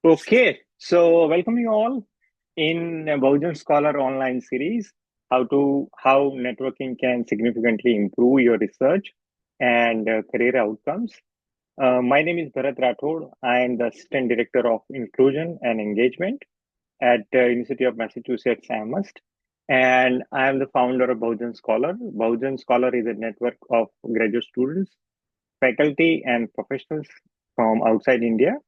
Okay, so welcome you all in a Bahujan Scholar online series, how networking can significantly improve your research and career outcomes. My name is Bharat Rathod. I am the Assistant Director of Inclusion and Engagement at University of Massachusetts Amherst, and I am the founder of Bahujan Scholar. Bahujan Scholar is a network of graduate students, faculty, and professionals from outside India,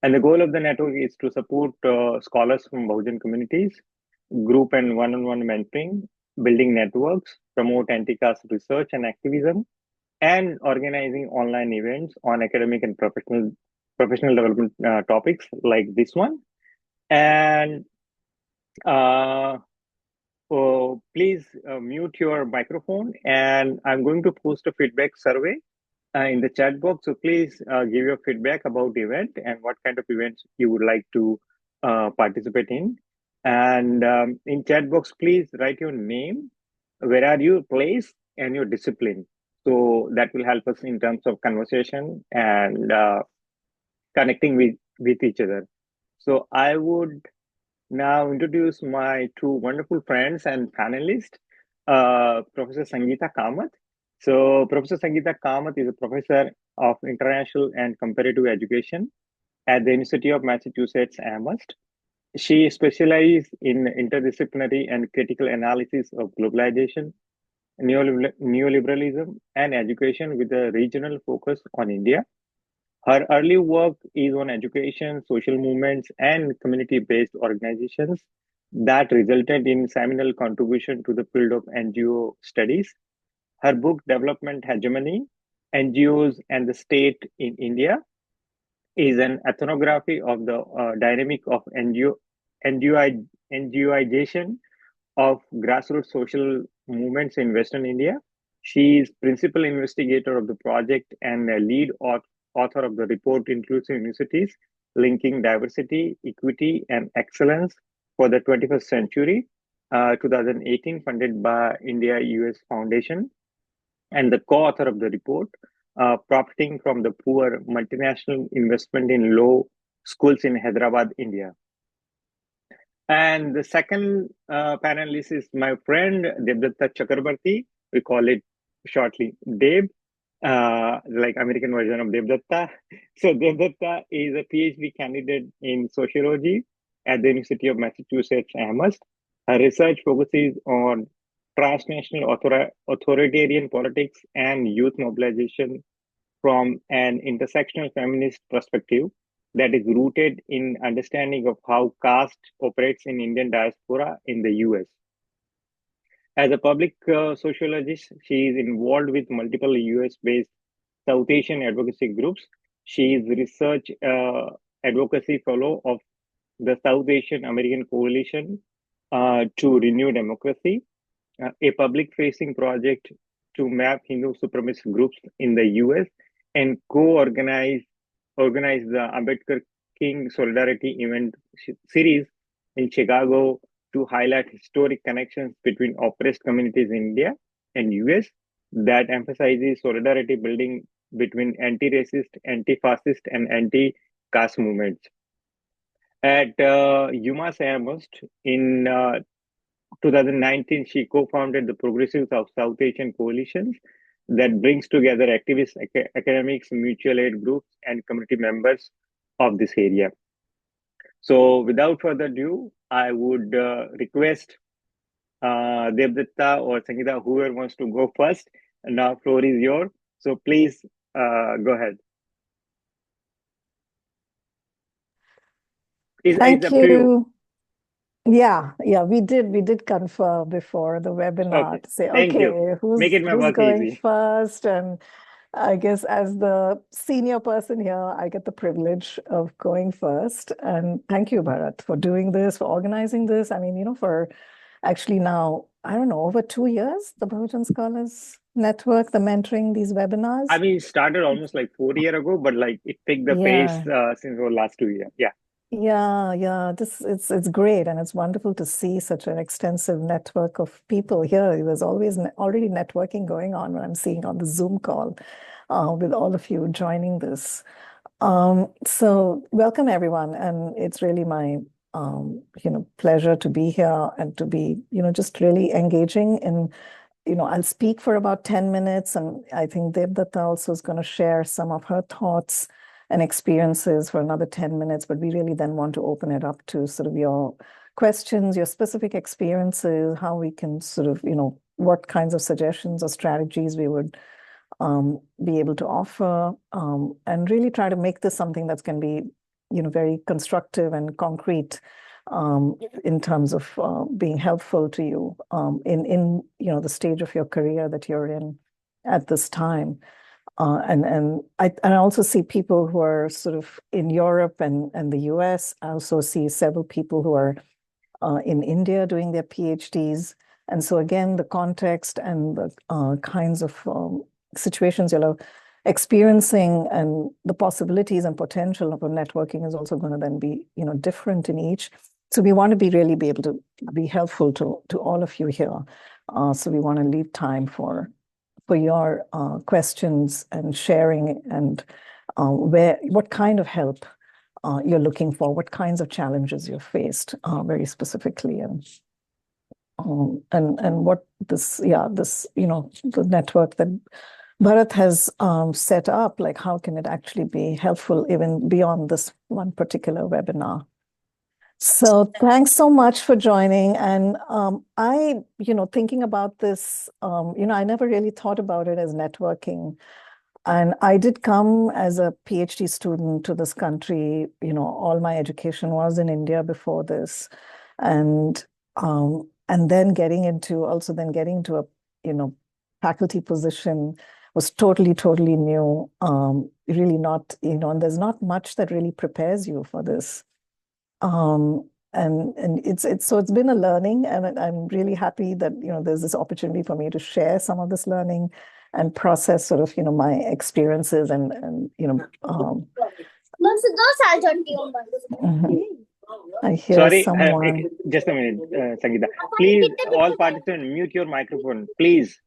and the goal of the network is to support scholars from Bahujan communities, group and one-on-one mentoring, building networks, promote anti-caste research and activism, and organizing online events on academic and professional development topics like this one. And uh, please mute your microphone, and I'm going to post a feedback survey in the chat box. So please give your feedback about the event and what kind of events you would like to participate in. And in chat box, please write your name, where are you, place, and your discipline. So that will help us in terms of conversation and connecting with each other. So I would now introduce my two wonderful friends and panelists, Professor Sangeeta Kamath. So Professor Sangeeta Kamath is a professor of international and comparative education at the University of Massachusetts Amherst. She specializes in interdisciplinary and critical analysis of globalization, neoliberalism, and education with a regional focus on India. Her early work is on education, social movements, and community-based organizations that resulted in seminal contribution to the field of NGO studies. Her book, Development Hegemony, NGOs and the State in India, is an ethnography of the dynamic of NGOization of grassroots social movements in Western India. She is principal investigator of the project and a lead author of the report Inclusive Universities, Linking Diversity, Equity, and Excellence for the 21st Century, 2018, funded by India-US Foundation, and the co-author of the report, Profiting from the Poor, Multinational Investment in Law Schools in Hyderabad, India. And the second panelist is my friend Devdatta Chakrabarti. We call it shortly Deb, like American version of Devdatta. So Devdatta is a PhD candidate in sociology at the University of Massachusetts Amherst. Her research focuses on transnational authoritarian politics and youth mobilization from an intersectional feminist perspective that is rooted in understanding of how caste operates in Indian diaspora in the US. As a public sociologist, she is involved with multiple US-based South Asian advocacy groups. She is research advocacy fellow of the South Asian American Coalition to Renew Democracy, a public-facing project to map Hindu supremacist groups in the US and co-organize the Ambedkar King Solidarity event series in Chicago to highlight historic connections between oppressed communities in India and US that emphasizes solidarity building between anti-racist, anti-fascist, and anti-caste movements. At UMass Amherst in 2019, she co-founded the Progressives of South Asian Coalitions that brings together activists, academics, mutual aid groups, and community members of this area. So without further ado, I would request Devdatta or Sangeeta, whoever wants to go first. And now floor is yours. So please go ahead. Thank you. Yeah, we did confirm before the webinar Okay. to say, Thank you. who's going easy. first? And I guess as the senior person here, I get the privilege of going first. And thank you, Bharat, for doing this, for organizing this. I mean, for actually now, I don't know, over 2 years, the Bahujan Scholars Network, the mentoring these webinars. I mean, it started almost like 4 years ago, but like it picked the pace since the last 2 years. Yeah. Yeah. It's great, and it's wonderful to see such an extensive network of people here. There's always already networking going on when I'm seeing on the Zoom call with all of you joining this. So welcome everyone, and it's really my pleasure to be here and to be just really engaging in I'll speak for about 10 minutes, and I think Devdatta also is going to share some of her thoughts and experiences for another 10 minutes, but we really then want to open it up to sort of your questions, your specific experiences, how we can sort of, what kinds of suggestions or strategies we would be able to offer, and really try to make this something that's going to be, very constructive and concrete in terms of being helpful to you in the stage of your career that you're in at this time. And I also see people who are sort of in Europe and the US. I also see several people who are in India doing their PhDs. And so again, the context and the kinds of situations you're experiencing and the possibilities and potential of a networking is also going to then be, different in each. So we want to really be able to be helpful to all of you here. So we want to leave time for your questions and sharing and what kind of help you're looking for, what kinds of challenges you've faced very specifically, and what the network that Bharat has set up, like how can it actually be helpful even beyond this one particular webinar. So thanks so much for joining. And thinking about this, I never really thought about it as networking. And I did come as a PhD student to this country. All my education was in India before this. And then getting into a, faculty position was totally, totally new. Really not, and there's not much that really prepares you for this. And it's been a learning, and I'm really happy that there's this opportunity for me to share some of this learning and process sort of my experiences and I hear Sorry, someone. just a minute, Sangeeta. Please, all participants, mute your microphone, please.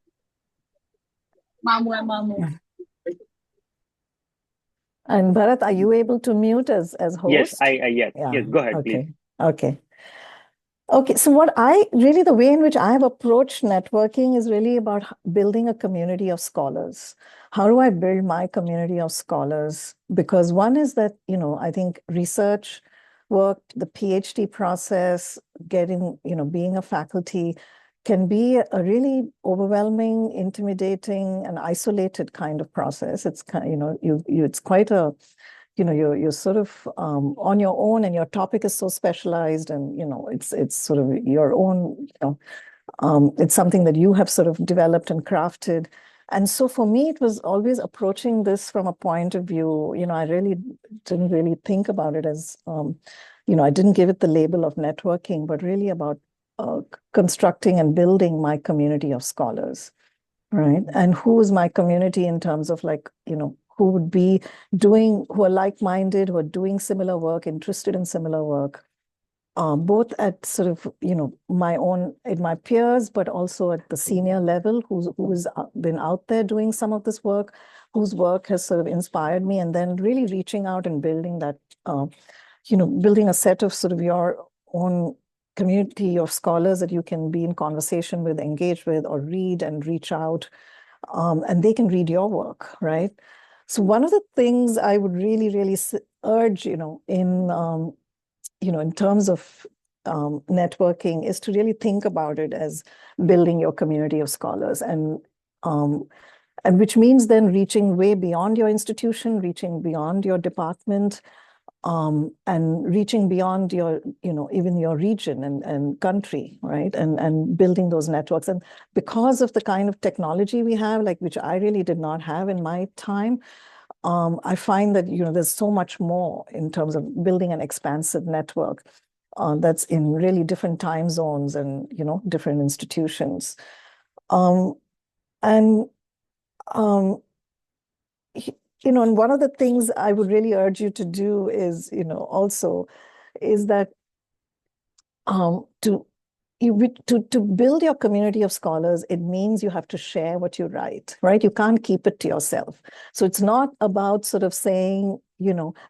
And Bharat, are you able to mute as host? Yes, go ahead, please. Okay, so the way in which I have approached networking is really about building a community of scholars. How do I build my community of scholars? Because one is that, I think research work, the PhD process, being a faculty can be a really overwhelming, intimidating, and isolated kind of process. It's it's quite a you're sort of on your own, and your topic is so specialized, and it's sort of your own. It's something that you have sort of developed and crafted. And so for me, it was always approaching this from a point of view. I really didn't really think about it as I didn't give it the label of networking, but really about constructing and building my community of scholars, right? And who is my community in terms of who would be who are like-minded, who are doing similar work, interested in similar work, both at sort of, my peers, but also at the senior level, who's been out there doing some of this work, whose work has sort of inspired me, and then really reaching out and building that, building a set of sort of your own community of scholars that you can be in conversation with, engage with, or read and reach out, and they can read your work, right? So one of the things I would really, really urge, in terms of networking, is to really think about it as building your community of scholars, and which means then reaching way beyond your institution, reaching beyond your department, and reaching beyond your, even your region and country, right? And building those networks. And because of the kind of technology we have, which I really did not have in my time, I find that, there's so much more in terms of building an expansive network that's in really different time zones and, different institutions. And one of the things I would really urge you to do is, also is that to build your community of scholars, it means you have to share what you write, right? You can't keep it to yourself. So it's not about sort of saying,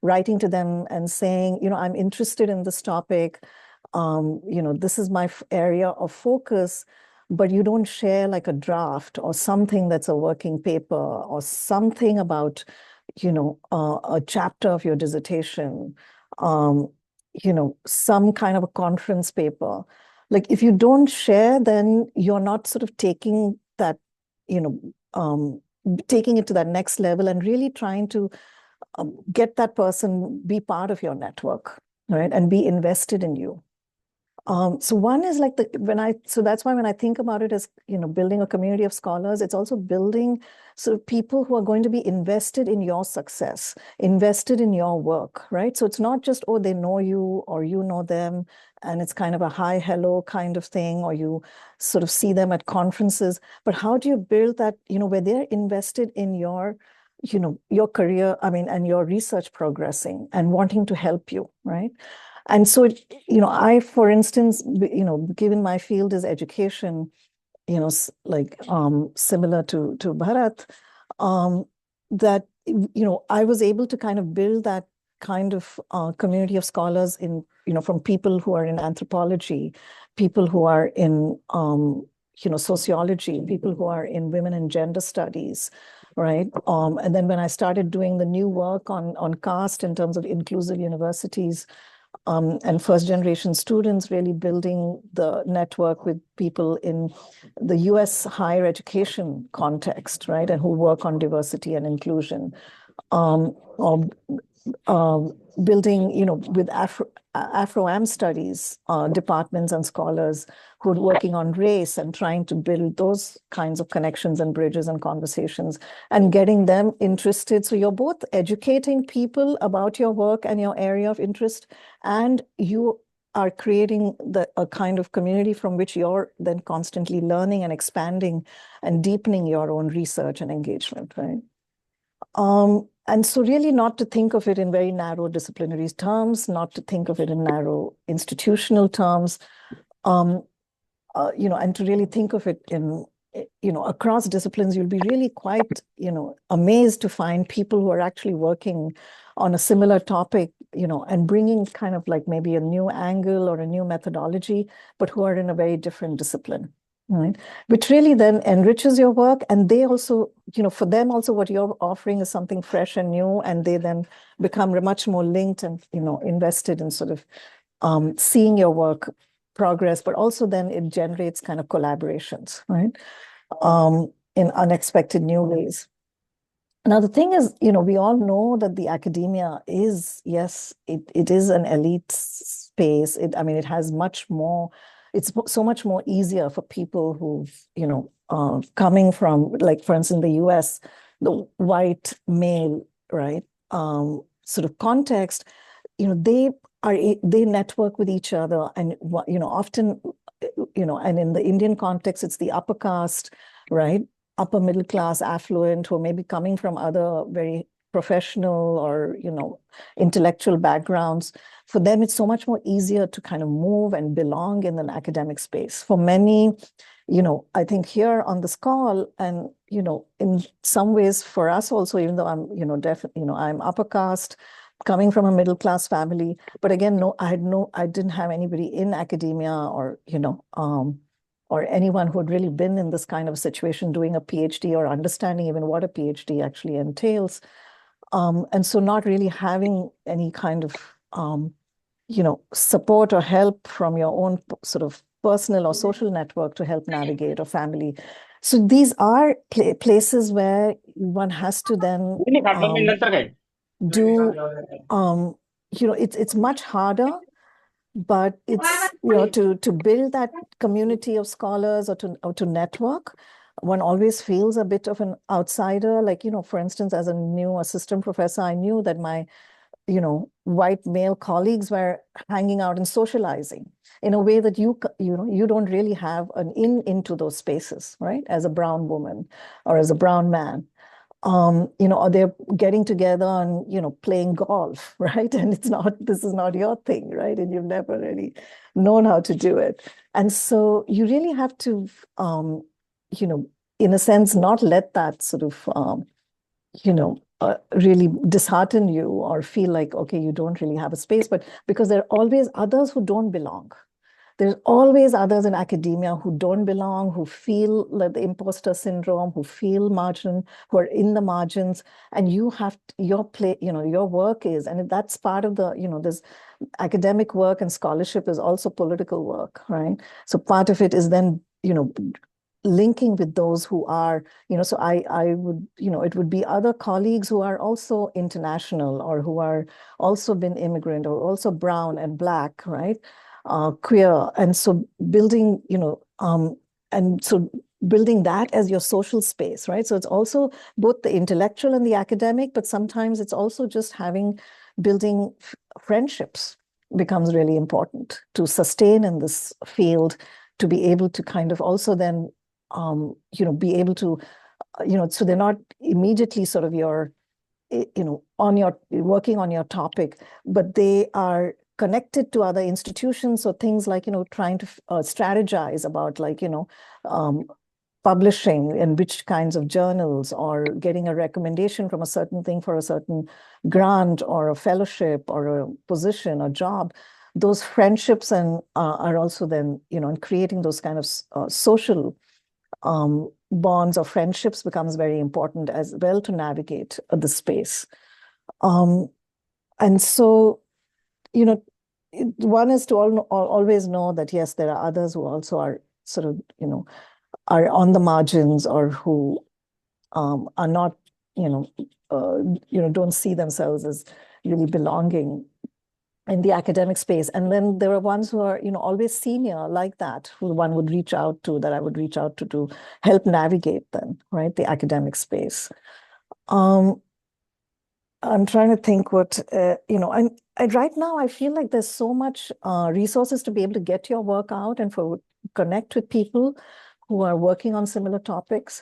writing to them and saying, I'm interested in this topic. This is my area of focus, but you don't share like a draft or something that's a working paper or something about, a chapter of your dissertation, some kind of a conference paper. Like if you don't share, then you're not sort of taking that, taking it to that next level and really trying to get that person be part of your network, right? And be invested in you. So one is like so that's why when I think about it as, building a community of scholars, it's also building sort of people who are going to be invested in your success, invested in your work, right? So it's not just, oh, they know you or you know them, and it's kind of a hi, hello kind of thing, or you sort of see them at conferences, but how do you build that, where they're invested in your career, and your research progressing and wanting to help you, right? And so, I, for instance, given my field is education, similar to Bharat, that, I was able to kind of build that kind of community of scholars from people who are in anthropology, people who are in, sociology, people who are in women and gender studies, right? And then when I started doing the new work on caste in terms of inclusive universities, and first generation students, really building the network with people in the US higher education context, right? And who work on diversity and inclusion. Or building, with Afro-Am studies departments and scholars who are working on race and trying to build those kinds of connections and bridges and conversations and getting them interested. So you're both educating people about your work and your area of interest, and you are creating a kind of community from which you're then constantly learning and expanding and deepening your own research and engagement, right? And so really not to think of it in very narrow disciplinary terms, not to think of it in narrow institutional terms, and to really think of it in, across disciplines. You'll be really quite, amazed to find people who are actually working on a similar topic, and bringing kind of like maybe a new angle or a new methodology, but who are in a very different discipline. Right, which really then enriches your work, and they also, for them also, what you're offering is something fresh and new, and they then become much more linked and invested in sort of seeing your work progress, but also then it generates kind of collaborations, right, in unexpected new ways. Now the thing is, we all know that the academia is, yes, it is an elite space. It has much more. It's so much more easier for people who've, coming from, like, for instance, in the US, the white male, right, sort of context, they network with each other, and, often, and in the Indian context, it's the upper caste, right, upper middle class, affluent, who are maybe coming from other very professional or, intellectual backgrounds. For them, it's so much more easier to kind of move and belong in an academic space. For many, I think here on this call, and, in some ways for us also, even though I'm, I'm upper caste, coming from a middle class family, but again, I didn't have anybody in academia or, or anyone who had really been in this kind of situation doing a PhD or understanding even what a PhD actually entails. And so not really having any kind of, support or help from your own sort of personal or social network to help navigate, or family. So these are places where one has to then do, it's much harder, but it's, to build that community of scholars or to network, one always feels a bit of an outsider. Like, for instance, as a new assistant professor, I knew that my, white male colleagues were hanging out and socializing in a way that you don't really have an into those spaces, right? As a brown woman or as a brown man. Or they're getting together and, playing golf, right? And this is not your thing, right? And you've never really known how to do it. And so you really have to, in a sense, not let that sort of, really dishearten you or feel like, okay, you don't really have a space, but because there are always others who don't belong. There's always others in academia who don't belong, who feel like the imposter syndrome, who feel margin, who are in the margins, and you have your work is, and that's part of the, this academic work and scholarship is also political work, right? So part of it is then, linking with those who are, so I would, it would be other colleagues who are also international or who are also been immigrant or also brown and black, right? Queer. And so building, and so building that as your social space, right? So it's also both the intellectual and the academic, but sometimes it's also just building friendships becomes really important to sustain in this field, to be able to kind of also then be able to, so they're not immediately sort of on your working on your topic, but they are connected to other institutions. So things like, trying to strategize about like, publishing in which kinds of journals or getting a recommendation from a certain thing for a certain grant or a fellowship or a position or job. Those friendships and are also then, and creating those kind of social bonds or friendships becomes very important as well to navigate the space. And so, one is to always know that, yes, there are others who also are sort of, are on the margins or who are not, don't see themselves as really belonging in the academic space. And then there are ones who are, always senior like that, who one would reach out to, that I would reach out to help navigate them, right? The academic space. I'm trying to think what, and right now I feel like there's so much resources to be able to get your work out and for connect with people who are working on similar topics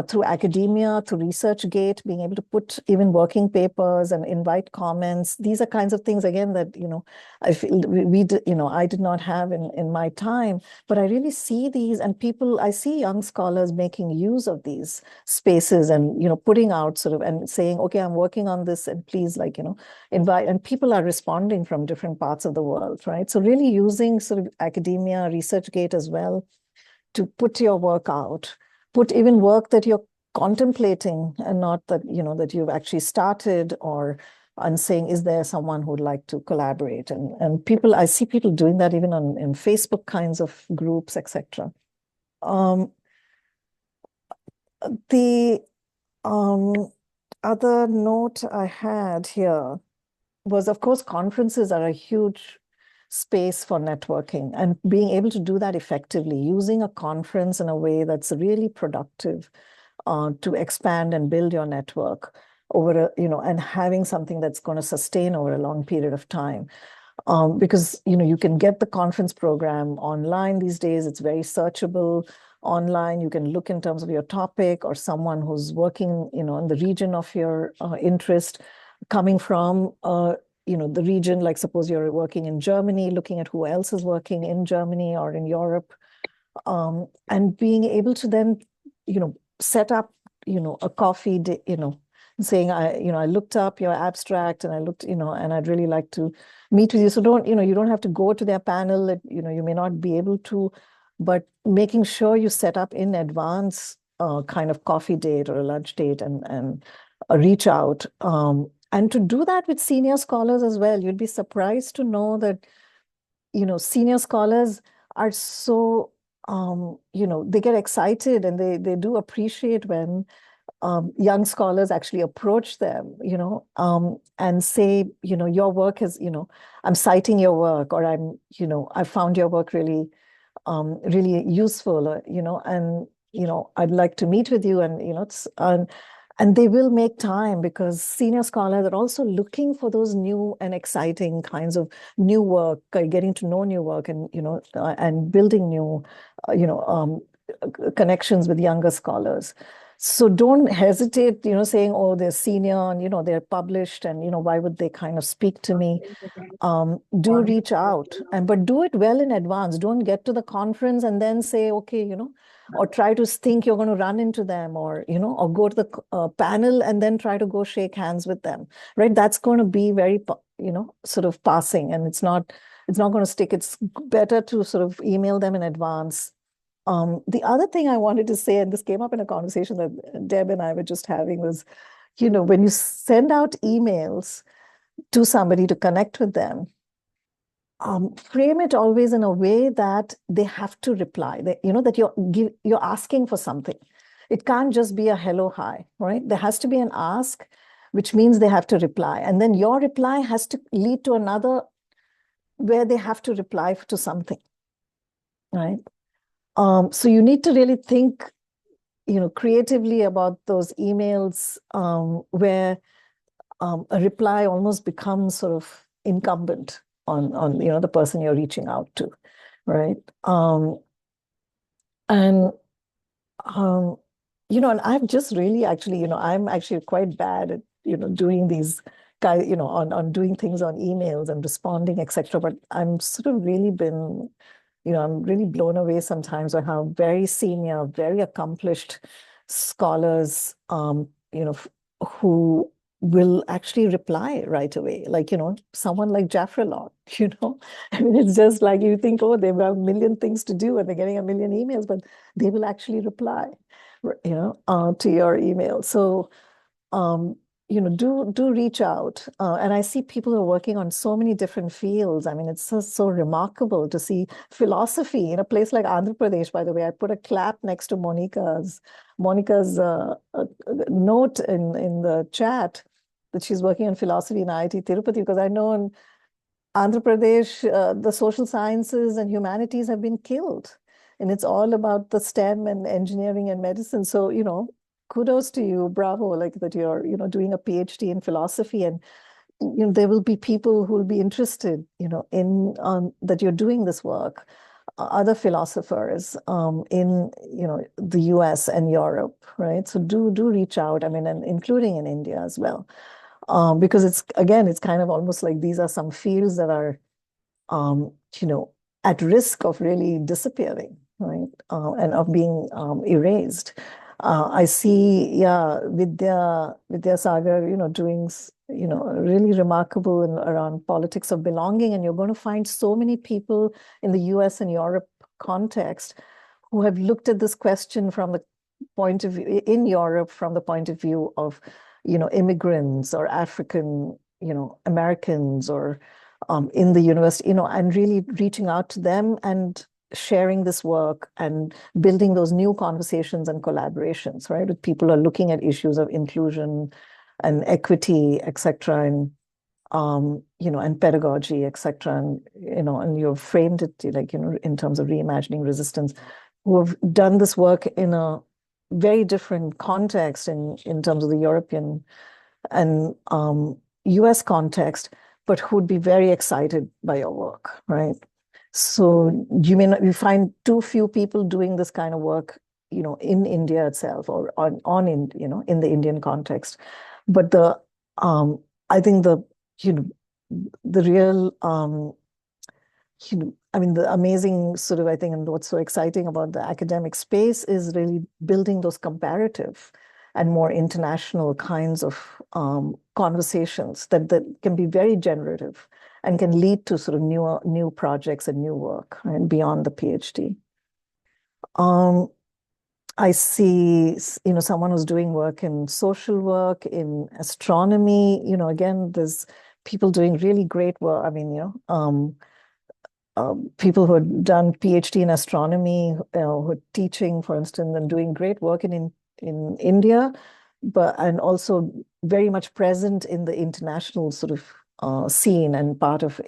through academia, through ResearchGate, being able to put even working papers and invite comments. These are kinds of things, again, that, I feel I did not have in my time, but I really see these and I see young scholars making use of these spaces and, putting out sort of and saying, okay, I'm working on this and please invite, and people are responding from different parts of the world, right? So really using sort of academia, ResearchGate as well, to put your work out, put even work that you're contemplating and not that, that you've actually started and saying, is there someone who'd like to collaborate? And people, I see people doing that even in Facebook kinds of groups, etc. The other note I had here was, of course, conferences are a huge space for networking and being able to do that effectively, using a conference in a way that's really productive to expand and build your network over and having something that's going to sustain over a long period of time. Because you can get the conference program online these days. It's very searchable online. You can look in terms of your topic or someone who's working in the region of your interest, coming from the region, like suppose you're working in Germany, looking at who else is working in Germany or in Europe, and being able to then, set up, a coffee day, saying, I looked up your abstract and I looked, and I'd really like to meet with you. So you don't have to go to their panel, you may not be able to, but making sure you set up in advance kind of coffee date or a lunch date and reach out. And to do that with senior scholars as well, you'd be surprised to know that, senior scholars are so, they get excited and they do appreciate when young scholars actually approach them, and say, your work is, I'm citing your work, or I found your work really, really useful, and, I'd like to meet with you. And, it's, and they will make time because senior scholars are also looking for those new and exciting kinds of new work, getting to know new work and, and building new, connections with younger scholars. So don't hesitate, saying, oh, they're senior and, they're published and, why would they kind of speak to me? Do reach out, but do it well in advance. Don't get to the conference and then say, okay, or try to think you're going to run into them, or or go to the panel and then try to go shake hands with them, right? That's going to be very sort of passing, and it's not going to stick. It's better to sort of email them in advance. The other thing I wanted to say, and this came up in a conversation that Deb and I were just having, was when you send out emails to somebody to connect with them, frame it always in a way that they have to reply, that that you're asking for something. It can't just be a hello, hi, right? There has to be an ask, which means they have to reply, and then your reply has to lead to another where they have to reply to something, right? So you need to really think creatively about those emails, where a reply almost becomes sort of incumbent on the person you're reaching out to, right? And and I've just really actually, I'm actually quite bad at doing these on doing things on emails and responding, etc. But I'm sort of really been I'm really blown away sometimes by how very senior, very accomplished scholars, who will actually reply right away. Like, someone like Jafrelot, I mean, it's just like you think, oh, they've got a million things to do and they're getting a million emails, but they will actually reply, to your email. So, do reach out. And I see people who are working on so many different fields. I mean, it's so remarkable to see philosophy in a place like Andhra Pradesh. By the way, I put a clap next to Monica's note in the chat that she's working on philosophy in IIT Tirupati, because I know in Andhra Pradesh, the social sciences and humanities have been killed. And it's all about the STEM and engineering and medicine. So, kudos to you, bravo, like that you're, doing a PhD in philosophy, and there will be people who will be interested, in that you're doing this work, other philosophers in, the US and Europe, right? So do reach out, I mean, and including in India as well, because it's kind of almost like these are some fields that are, at risk of really disappearing, right? And of being erased. I see, yeah, Vidya Sagar, doing, really remarkable around politics of belonging. And you're going to find so many people in the US and Europe context who have looked at this question from the point of view in Europe, from the point of view of, immigrants or African, Americans, or in the university, and really reaching out to them and sharing this work and building those new conversations and collaborations, right? With people who are looking at issues of inclusion and equity, etc., and and pedagogy, etc., and and you've framed it like in terms of reimagining resistance, who have done this work in a very different context in terms of the European and US context, but who'd be very excited by your work, right? So you find too few people doing this kind of work, in India itself, or in the Indian context. But I think the real I mean, the amazing sort of, I think, and what's so exciting about the academic space is really building those comparative and more international kinds of conversations that can be very generative and can lead to sort of new projects and new work, right, beyond the PhD. I see, someone who's doing work in social work, in astronomy. Again, there's people doing really great work. I mean, people who have done PhD in astronomy, who are teaching, for instance, and doing great work in India, and also very much present in the international sort of scene and part of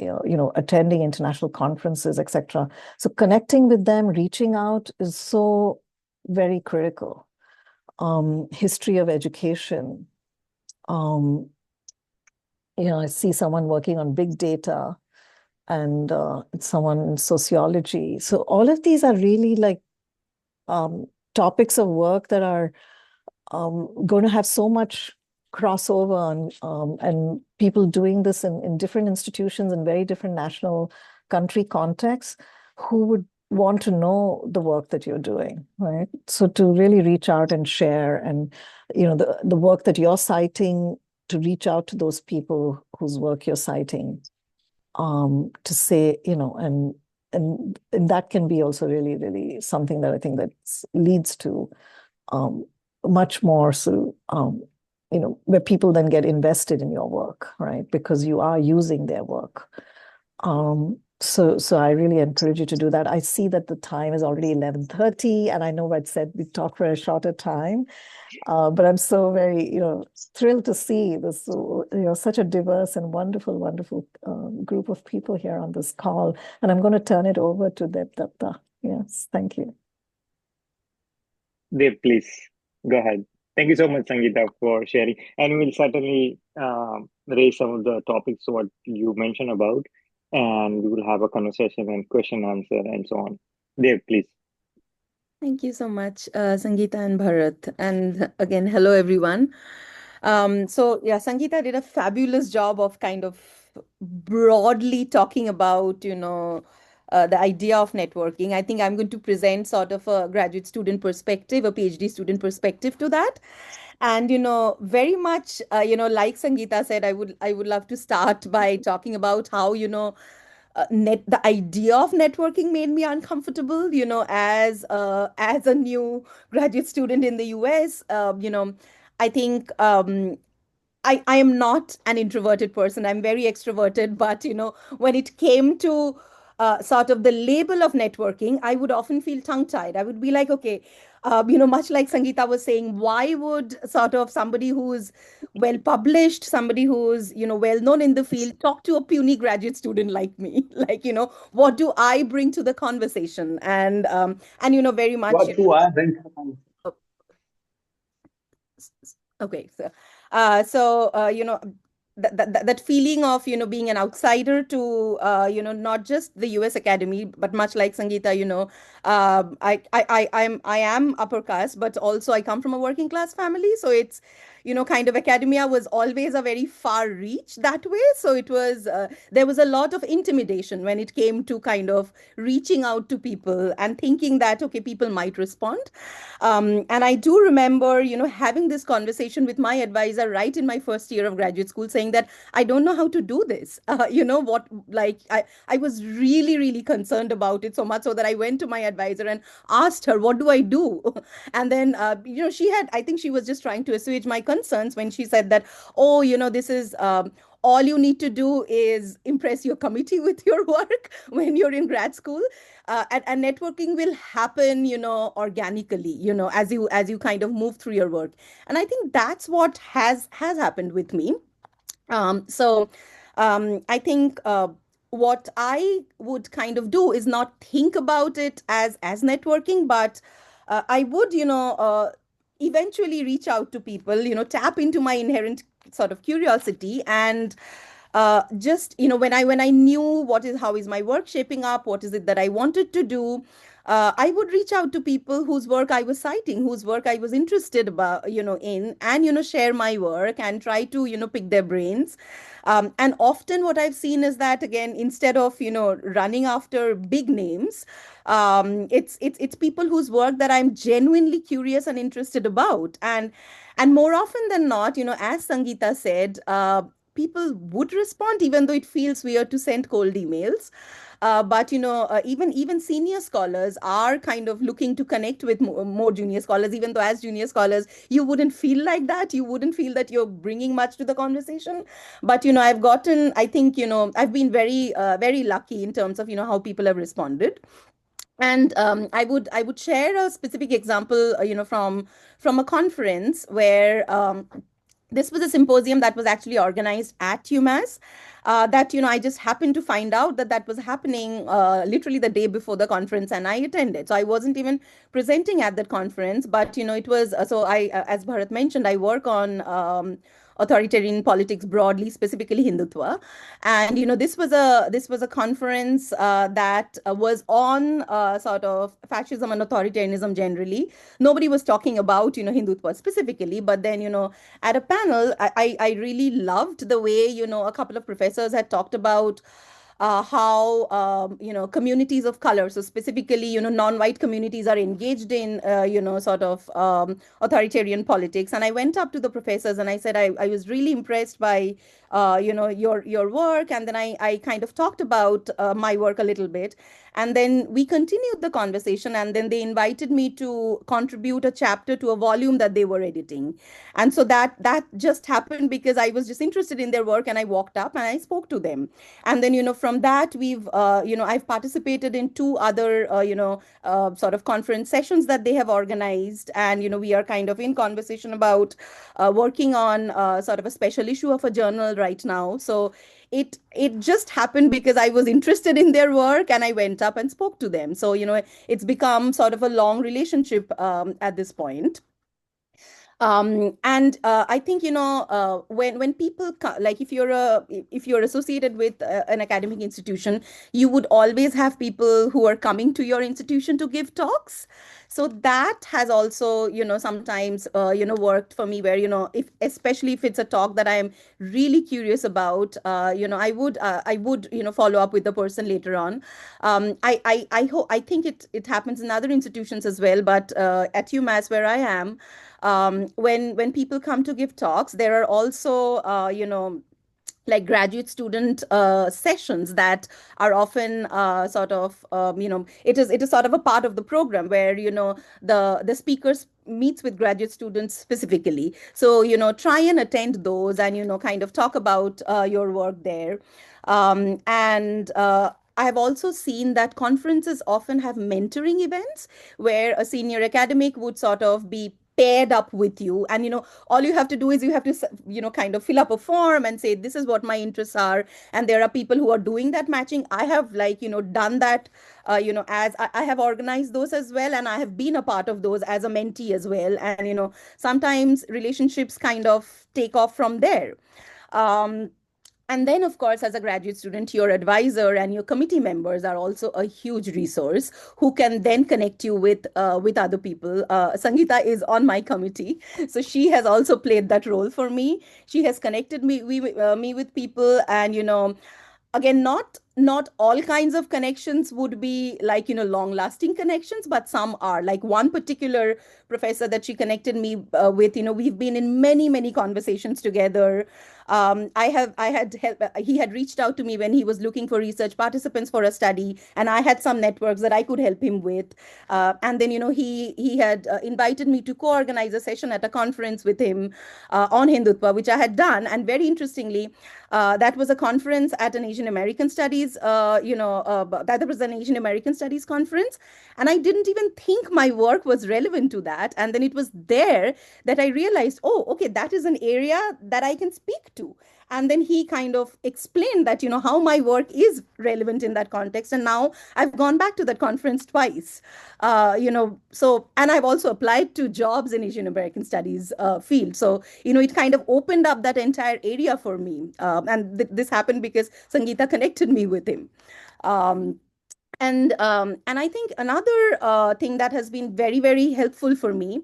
attending international conferences, etc. So connecting with them, reaching out is so very critical. History of education. I see someone working on big data, and someone in sociology. So all of these are really like topics of work that are going to have so much crossover, and people doing this in different institutions and very different national country contexts, who would want to know the work that you're doing, right? So to really reach out and share, and the work that you're citing, to reach out to those people whose work you're citing, to say, and that can be also really, really something that I think that leads to um, much more so, where people then get invested in your work, right? Because you are using their work. So I really encourage you to do that. I see that the time is already 11:30, and I know I'd said we talk for a shorter time, but I'm so very, thrilled to see this, such a diverse and wonderful, wonderful group of people here on this call. And I'm going to turn it over to Devdatta. Yes, thank you. Dev, please go ahead. Thank you so much, Sangeeta, for sharing. And we'll certainly raise some of the topics what you mentioned about, and we will have a conversation and question answer and so on. Dev, please. Thank you so much, Sangeeta and Bharat. And again, hello, everyone. So yeah, Sangeeta did a fabulous job of kind of broadly talking about, the idea of networking. I think I'm going to present sort of a graduate student perspective, a PhD student perspective to that. And, very much, like Sangeeta said, I would love to start by talking about how, the idea of networking made me uncomfortable, as a new graduate student in the US. I think I am not an introverted person. I'm very extroverted, but when it came to sort of the label of networking, I would often feel tongue-tied. I would be like, okay, much like Sangeeta was saying, why would sort of somebody who's well published, somebody who's well known in the field, talk to a puny graduate student like me? Like, what do I bring to the conversation? And very much. What do I bring to the conversation? Okay, so that feeling of being an outsider to not just the U.S. Academy, but much like Sangeeta, I am upper caste, but also I come from a working class family, so it's kind of academia was always a very far reach that way. So it was there was a lot of intimidation when it came to kind of reaching out to people and thinking that okay, people might respond. And I do remember, having this conversation with my advisor right in my first year of graduate school, saying that I don't know how to do this. I was really, really concerned about it, so much so that I went to my advisor and asked her, what do I do? And then, I think she was just trying to assuage my concerns when she said that, oh, this is, all you need to do is impress your committee with your work when you're in grad school, and networking will happen organically, as you kind of move through your work. And I think that's what has happened with me. So I think what I would kind of do is not think about it as networking, but I would eventually reach out to people, tap into my inherent sort of curiosity, and just when I knew how is my work shaping up, what is it that I wanted to do, I would reach out to people whose work I was citing, whose work I was interested about, in, and share my work and try to pick their brains. And often what I've seen is that, again, instead of running after big names, it's people whose work that I'm genuinely curious and interested about. And more often than not, as Sangeeta said, people would respond, even though it feels weird to send cold emails. But even senior scholars are kind of looking to connect with more junior scholars, even though as junior scholars you wouldn't feel like that. You wouldn't feel that you're bringing much to the conversation. But I think I've been very lucky in terms of how people have responded. And I would share a specific example, from a conference where this was a symposium that was actually organized at UMass. That I just happened to find out that was happening literally the day before the conference, and I attended. So I wasn't even presenting at that conference, but it was so I, as Bharat mentioned, I work on authoritarian politics broadly, specifically Hindutva. And this was a conference that was on sort of fascism and authoritarianism generally. Nobody was talking about Hindutva specifically, but then at a panel, I really loved the way a couple of professors had talked about how communities of color, so specifically non-white communities, are engaged in sort of authoritarian politics. And I went up to the professors and I said I was really impressed by your work. And then I kind of talked about my work a little bit, and then we continued the conversation, and then they invited me to contribute a chapter to a volume that they were editing. And so that just happened because I was just interested in their work, and I walked up and I spoke to them. And then from that, we've I've participated in two other sort of conference sessions that they have organized. And we are kind of in conversation about working on sort of a special issue of a journal right now. So it just happened because I was interested in their work and I went up and spoke to them. So it's become sort of a long relationship at this point. And I think when people like if you're associated with an academic institution, you would always have people who are coming to your institution to give talks. So that has also sometimes worked for me, where if especially if it's a talk that I am really curious about, I would follow up with the person later on. I think it happens in other institutions as well, but at UMass, where I am, when people come to give talks, there are also like graduate student sessions that are often sort of it is sort of a part of the program where the speakers meets with graduate students specifically. So try and attend those and kind of talk about your work there. And I have also seen that conferences often have mentoring events where a senior academic would sort of be paired up with you, and all you have to do is you have to kind of fill up a form and say this is what my interests are, and there are people who are doing that matching. I have done that, as I have organized those as well, and I have been a part of those as a mentee as well. And sometimes relationships kind of take off from there. And then, of course, as a graduate student, your advisor and your committee members are also a huge resource who can then connect you with other people. Sangeeta is on my committee, so she has also played that role for me. She has connected me with people, and again, not all kinds of connections would be like long lasting connections, but some are. Like one particular professor that she connected me with, we've been in many conversations together. I had help, he had reached out to me when he was looking for research participants for a study, and I had some networks that I could help him with. And then he had invited me to co-organize a session at a conference with him on Hindutva, which I had done. And very interestingly, that was a conference at an Asian American Studies, that was an Asian American Studies conference. And I didn't even think my work was relevant to that. And then it was there that I realized, oh, okay, that is an area that I can speak to. And then he kind of explained that, how my work is relevant in that context. And now I've gone back to that conference twice. So, and I've also applied to jobs in Asian American Studies field. So, it kind of opened up that entire area for me. And this happened because Sangeeta connected me with him. And I think another thing that has been very helpful for me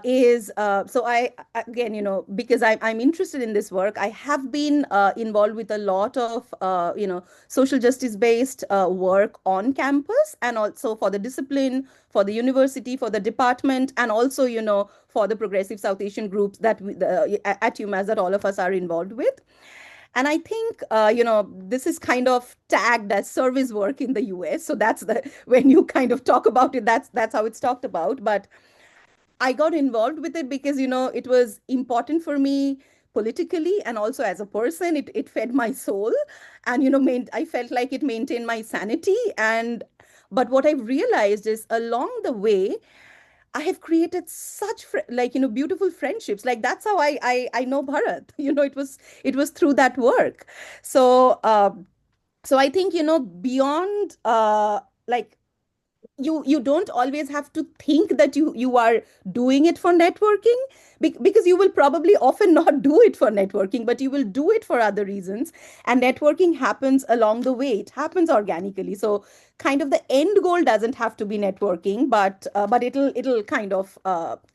is so I again because I'm interested in this work, I have been involved with a lot of social justice based work on campus, and also for the discipline, for the university, for the department, and also for the progressive South Asian groups that at UMass that all of us are involved with. And I think, this is kind of tagged as service work in the US. So that's when you kind of talk about it, that's how it's talked about. But I got involved with it because, it was important for me politically and also as a person. It fed my soul, and, I felt like it maintained my sanity. But what I've realized is along the way, I have created such beautiful friendships. Like that's how I know Bharat. It was through that work. So I think beyond like you don't always have to think that you are doing it for networking, because you will probably often not do it for networking, but you will do it for other reasons. And networking happens along the way, it happens organically. So kind of the end goal doesn't have to be networking, but it'll kind of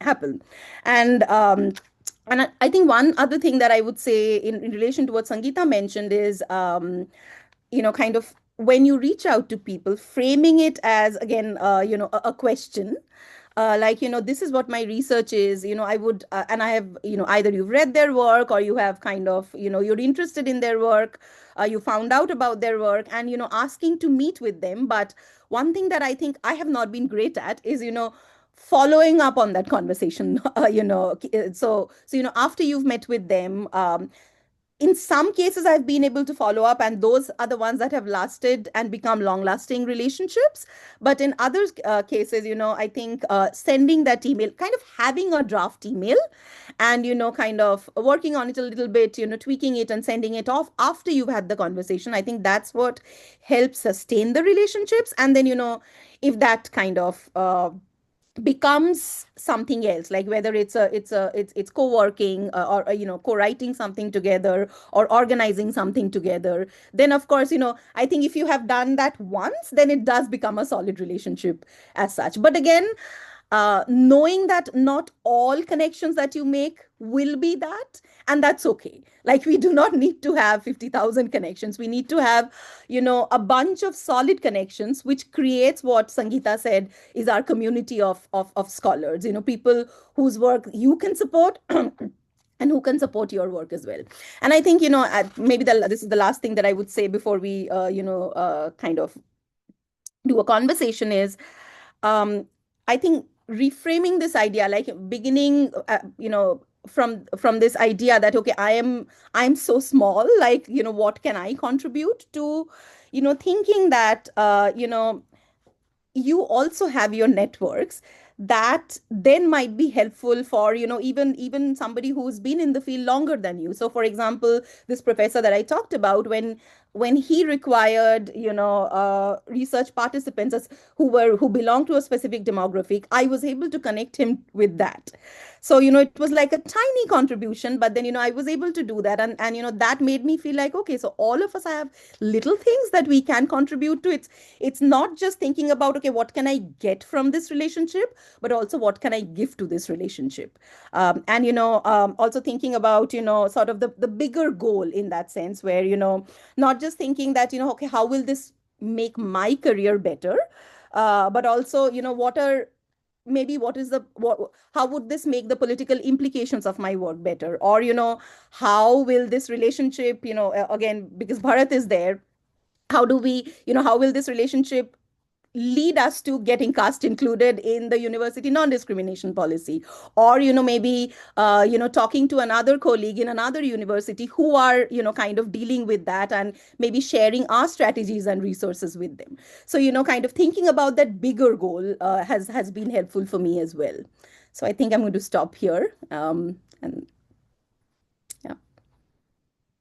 happen. And I think one other thing that I would say in relation to what Sangeeta mentioned is kind of when you reach out to people, framing it as, again, a question, like, this is what my research is, I would, and I have, either you've read their work, or you have kind of, you're interested in their work, you found out about their work, and, asking to meet with them. But one thing that I think I have not been great at is, following up on that conversation. So after you've met with them, in some cases I've been able to follow up, and those are the ones that have lasted and become long lasting relationships. But in other cases, I think sending that email, kind of having a draft email, and kind of working on it a little bit, tweaking it and sending it off after you've had the conversation, I think that's what helps sustain the relationships. And then, if that kind of becomes something else, like whether it's co-working, or co-writing something together, or organizing something together, then of course, I think if you have done that once, then it does become a solid relationship as such. But again, knowing that not all connections that you make will be that, and that's okay. Like, we do not need to have 50,000 connections. We need to have, a bunch of solid connections, which creates what Sangeeta said is our community of scholars, people whose work you can support and who can support your work as well. And I think, maybe this is the last thing that I would say before we, kind of do a conversation is, I think reframing this idea, like beginning, from this idea that, okay, I'm so small, like, what can I contribute to, thinking that, you also have your networks that then might be helpful for, even somebody who's been in the field longer than you. So for example, this professor that I talked about, when he required, research participants who belong to a specific demographic, I was able to connect him with that. So, it was like a tiny contribution, but then, I was able to do that. And that made me feel like, okay, so all of us have little things that we can contribute to. It's not just thinking about, okay, what can I get from this relationship, but also what can I give to this relationship. And, also thinking about, sort of the bigger goal in that sense, where, not just thinking that, okay, how will this make my career better? But also, how would this make the political implications of my work better? Or, how will this relationship, again, because Bharat is there, how will this relationship lead us to getting caste included in the university non-discrimination policy? Or, maybe, talking to another colleague in another university who are, kind of dealing with that, and maybe sharing our strategies and resources with them. So, kind of thinking about that bigger goal has been helpful for me as well. So I think I'm going to stop here. And yeah.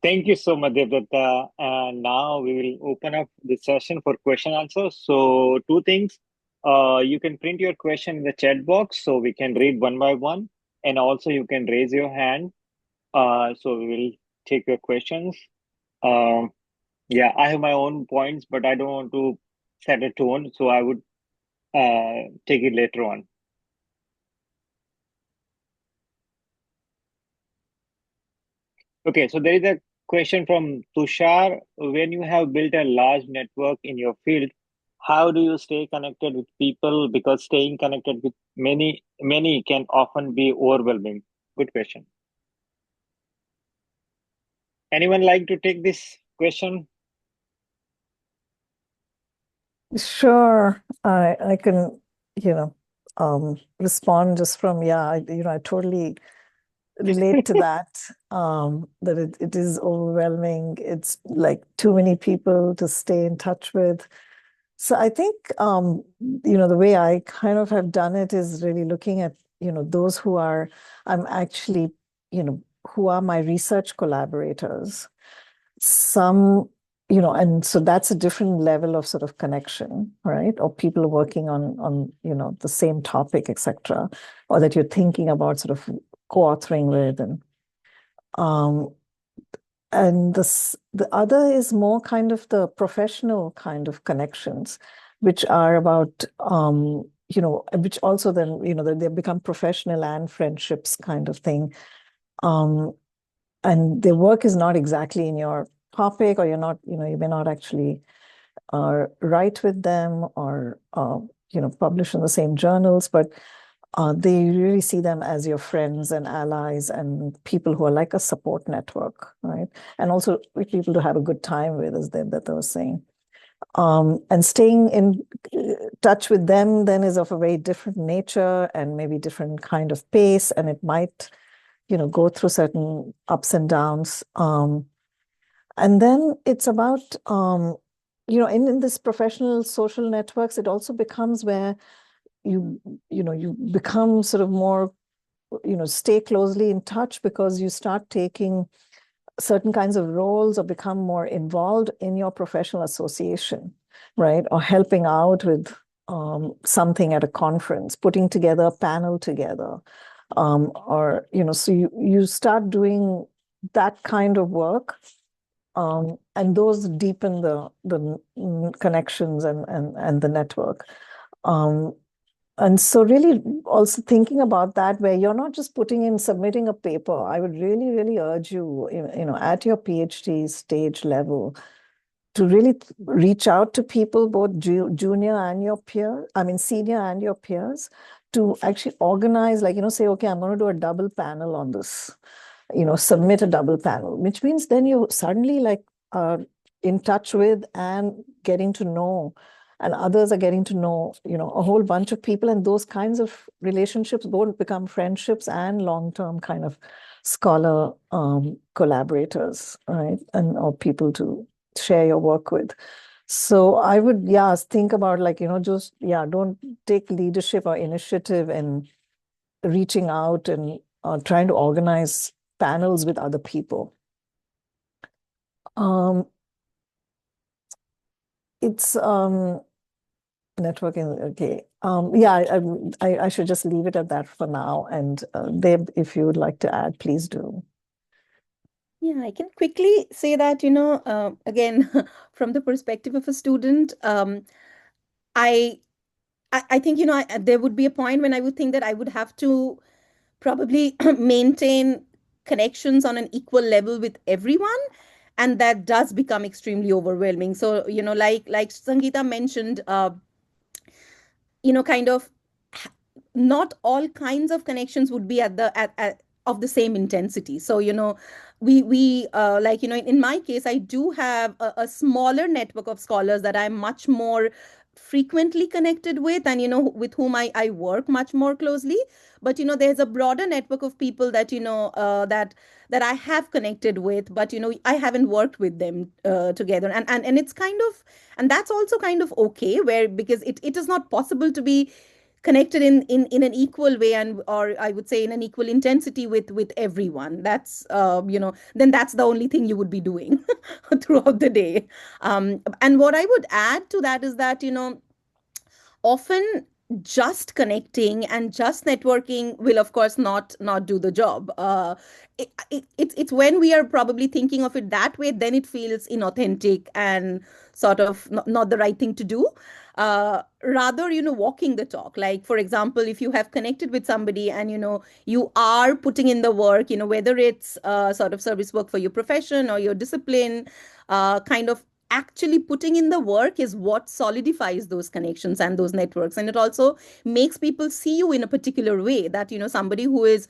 Thank you so much, Devdatta. And now we will open up the session for question answers. So two things. You can print your question in the chat box so we can read one by one. And also you can raise your hand. So we will take your questions. Yeah, I have my own points, but I don't want to set a tone. So I would take it later on. Okay, so there is a question from Tushar. When you have built a large network in your field, how do you stay connected with people? Because staying connected with many can often be overwhelming. Good question. Anyone like to take this question? Sure, I can, respond just from, I totally relate to that, that it is overwhelming. It's like too many people to stay in touch with. So I think, the way I kind of have done it is really looking at, those who are, I'm actually, who are my research collaborators. Some, and so that's a different level of sort of connection, right? Or people working on, the same topic, etc., or that you're thinking about sort of co-authoring with. And the other is more kind of the professional kind of connections, which are about, which also then, they become professional and friendships kind of thing. And their work is not exactly in your topic, or you're not, you may not actually write with them or, publish in the same journals, but they really see them as your friends and allies and people who are like a support network, right? And also people to have a good time with, as that I was saying. And staying in touch with them then is of a very different nature and maybe different kind of pace, and it might, go through certain ups and downs. And then it's about, in this professional social networks, it also becomes where you become sort of more, stay closely in touch, because you start taking certain kinds of roles or become more involved in your professional association, right? Or helping out with something at a conference, putting together a panel together, or, so you start doing that kind of work. And those deepen the connections and the network. And so really also thinking about that, where you're not just submitting a paper. I would really, really urge you, at your PhD stage level, to really reach out to people, both junior and your senior and your peers, to actually organize, like, say, okay, I'm going to do a double panel on this, submit a double panel, which means then you suddenly like are in touch with and getting to know, and others are getting to know, a whole bunch of people, and those kinds of relationships both become friendships and long-term kind of scholar collaborators, right? Or people to share your work with. So I would, think about like, just, don't take leadership or initiative in reaching out and trying to organize panels with other people. It's networking. Okay. I should just leave it at that for now. And Deb, if you would like to add, please do. Yeah, I can quickly say that, again, from the perspective of a student, I think, there would be a point when I would think that I would have to probably maintain connections on an equal level with everyone. And that does become extremely overwhelming. So, like Sangeeta mentioned, kind of not all kinds of connections would be at of the same intensity. So, we like, in my case, I do have a smaller network of scholars that I'm much more frequently connected with, and with whom I work much more closely. But there's a broader network of people that that I have connected with, but I haven't worked with them together, and it's kind of, and that's also kind of okay, where because it is not possible to be connected in an equal way, and or I would say in an equal intensity with everyone. That's then that's the only thing you would be doing throughout the day. And what I would add to that is that often just connecting and just networking will of course not do the job. It's when we are probably thinking of it that way, then it feels inauthentic and sort of not the right thing to do. Rather, walking the talk. Like, for example, if you have connected with somebody and you are putting in the work, whether it's sort of service work for your profession or your discipline, kind of actually putting in the work is what solidifies those connections and those networks, and it also makes people see you in a particular way, that somebody who is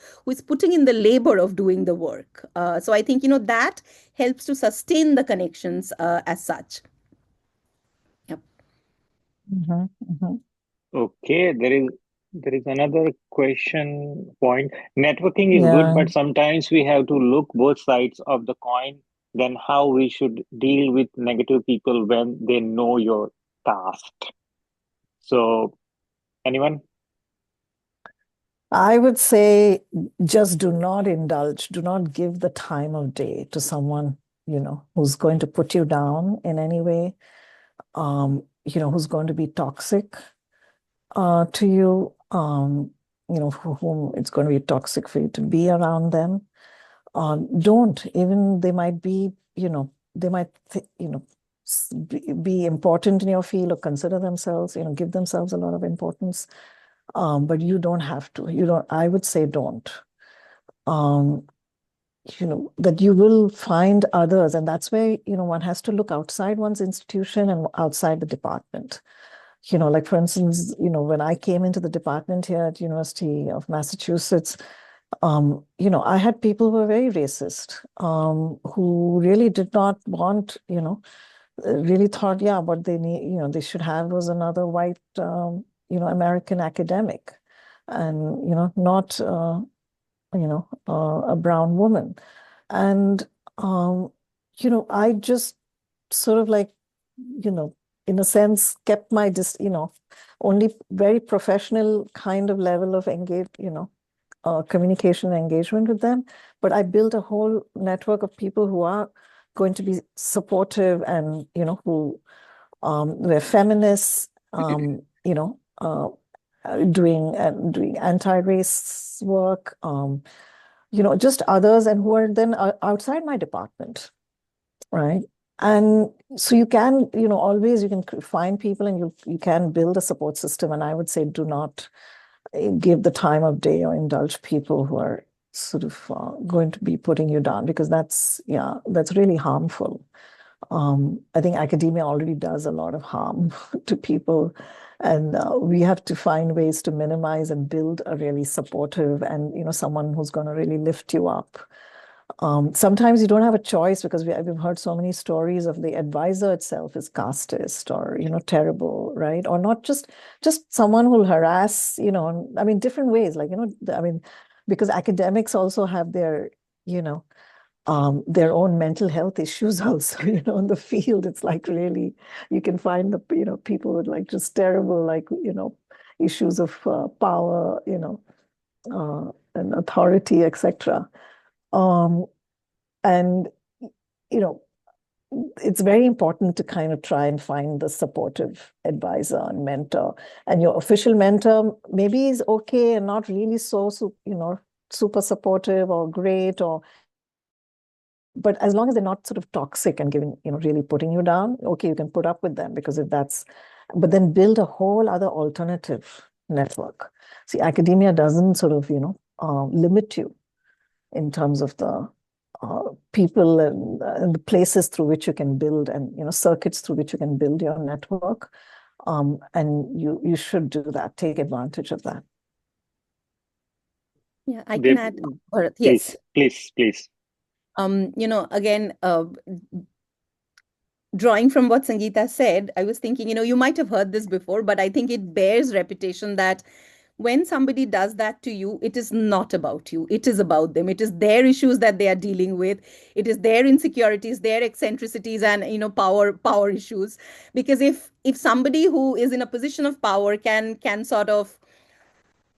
putting in the labor of doing the work. So I think that helps to sustain the connections as such. Yep. Okay, there is another question point. Networking is good, but sometimes we have to look both sides of the coin. Then how we should deal with negative people when they know your task. So, anyone? I would say just do not indulge, do not give the time of day to someone, who's going to put you down in any way, who's going to be toxic to you, for whom it's going to be toxic for you to be around them. Don't, even they might be, they might, be important in your field or consider themselves, give themselves a lot of importance. But you don't have to. I would say don't. that you will find others. And that's where, one has to look outside one's institution and outside the department. Like for instance, when I came into the department here at University of Massachusetts, I had people who were very racist, who really did not want, really thought, yeah, what they need, they should have was another white, American academic, and, not, a brown woman. And, I just sort of like, in a sense, kept my, only very professional kind of level of communication and engagement with them. But I built a whole network of people who are going to be supportive and, who were feminists, doing anti-race work, just others, and who are then outside my department, right? And so you can, always you can find people, and you can build a support system. And I would say, do not give the time of day or indulge people who are sort of going to be putting you down, because that's really harmful. I think academia already does a lot of harm to people, and we have to find ways to minimize and build a really supportive and someone who's going to really lift you up. Sometimes you don't have a choice, because we've heard so many stories of the advisor itself is casteist or terrible, right? Or not just someone who'll harass, I mean, different ways, like because academics also have their own mental health issues also, in the field. It's like, really, you can find the people with like just terrible, like issues of power, and authority, etc. And it's very important to kind of try and find the supportive advisor and mentor. And your official mentor maybe is okay and not really so super supportive or great, but as long as they're not sort of toxic and giving, really putting you down, okay, you can put up with them, because but then build a whole other alternative network. See, academia doesn't sort of, limit you in terms of the people and the places through which you can build, and, circuits through which you can build your network. And you should do that, take advantage of that. Yeah, I can add. Yes. Please. Again, drawing from what Sangeeta said, I was thinking, you might have heard this before, but I think it bears repetition that when somebody does that to you, it is not about you. It is about them. It is their issues that they are dealing with. It is their insecurities, their eccentricities, and power issues. Because if somebody who is in a position of power can sort of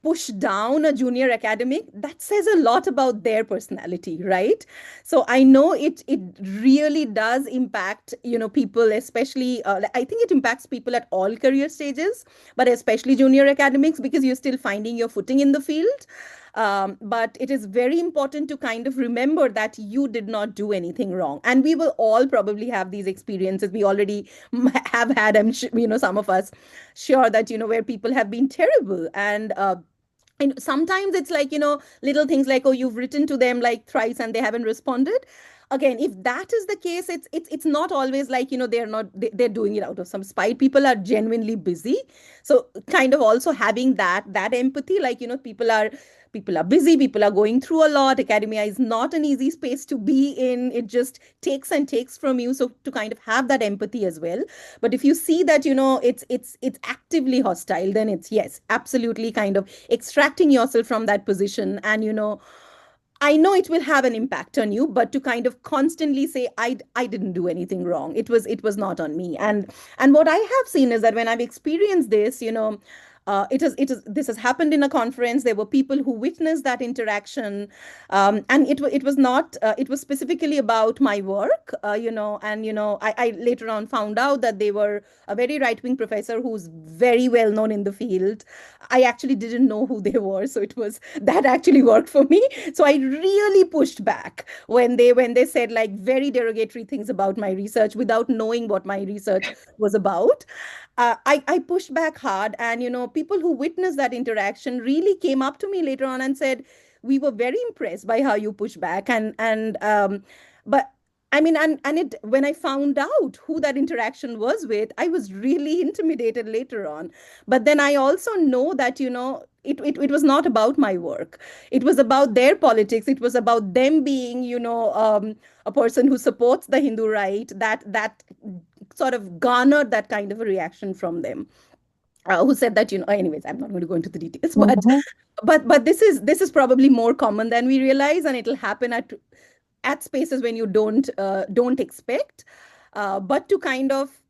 push down a junior academic, that says a lot about their personality, right? So I know it really does impact people, especially I think it impacts people at all career stages, but especially junior academics, because you're still finding your footing in the field. But it is very important to kind of remember that you did not do anything wrong. And we will all probably have these experiences. We already have had, some of us sure that, where people have been terrible. And sometimes it's like, little things like, oh, you've written to them like thrice and they haven't responded. Again, if that is the case, it's not always like, they're doing it out of some spite. People are genuinely busy. So kind of also having that empathy, like, people are busy, people are going through a lot. Academia is not an easy space to be in. It just takes and takes from you. So to kind of have that empathy as well. But if you see that, it's actively hostile, then it's, yes, absolutely kind of extracting yourself from that position. And, I know it will have an impact on you, but to kind of constantly say, I didn't do anything wrong. It was not on me. And what I have seen is that when I've experienced this, this has happened in a conference. There were people who witnessed that interaction, and it was not. It was specifically about my work, and I later on found out that they were a very right-wing professor who's very well known in the field. I actually didn't know who they were, so it was that actually worked for me. So I really pushed back when they said like very derogatory things about my research without knowing what my research was about. I pushed back hard, and people who witnessed that interaction really came up to me later on and said, we were very impressed by how you push back. But I mean, and it, when I found out who that interaction was with, I was really intimidated later on. But then I also know that, it was not about my work. It was about their politics. It was about them being, a person who supports the Hindu right, that sort of garnered that kind of a reaction from them. Who said that, anyways, I'm not going to go into the details, but Mhm. this is probably more common than we realize, and it'll happen at spaces when you don't expect, but to kind of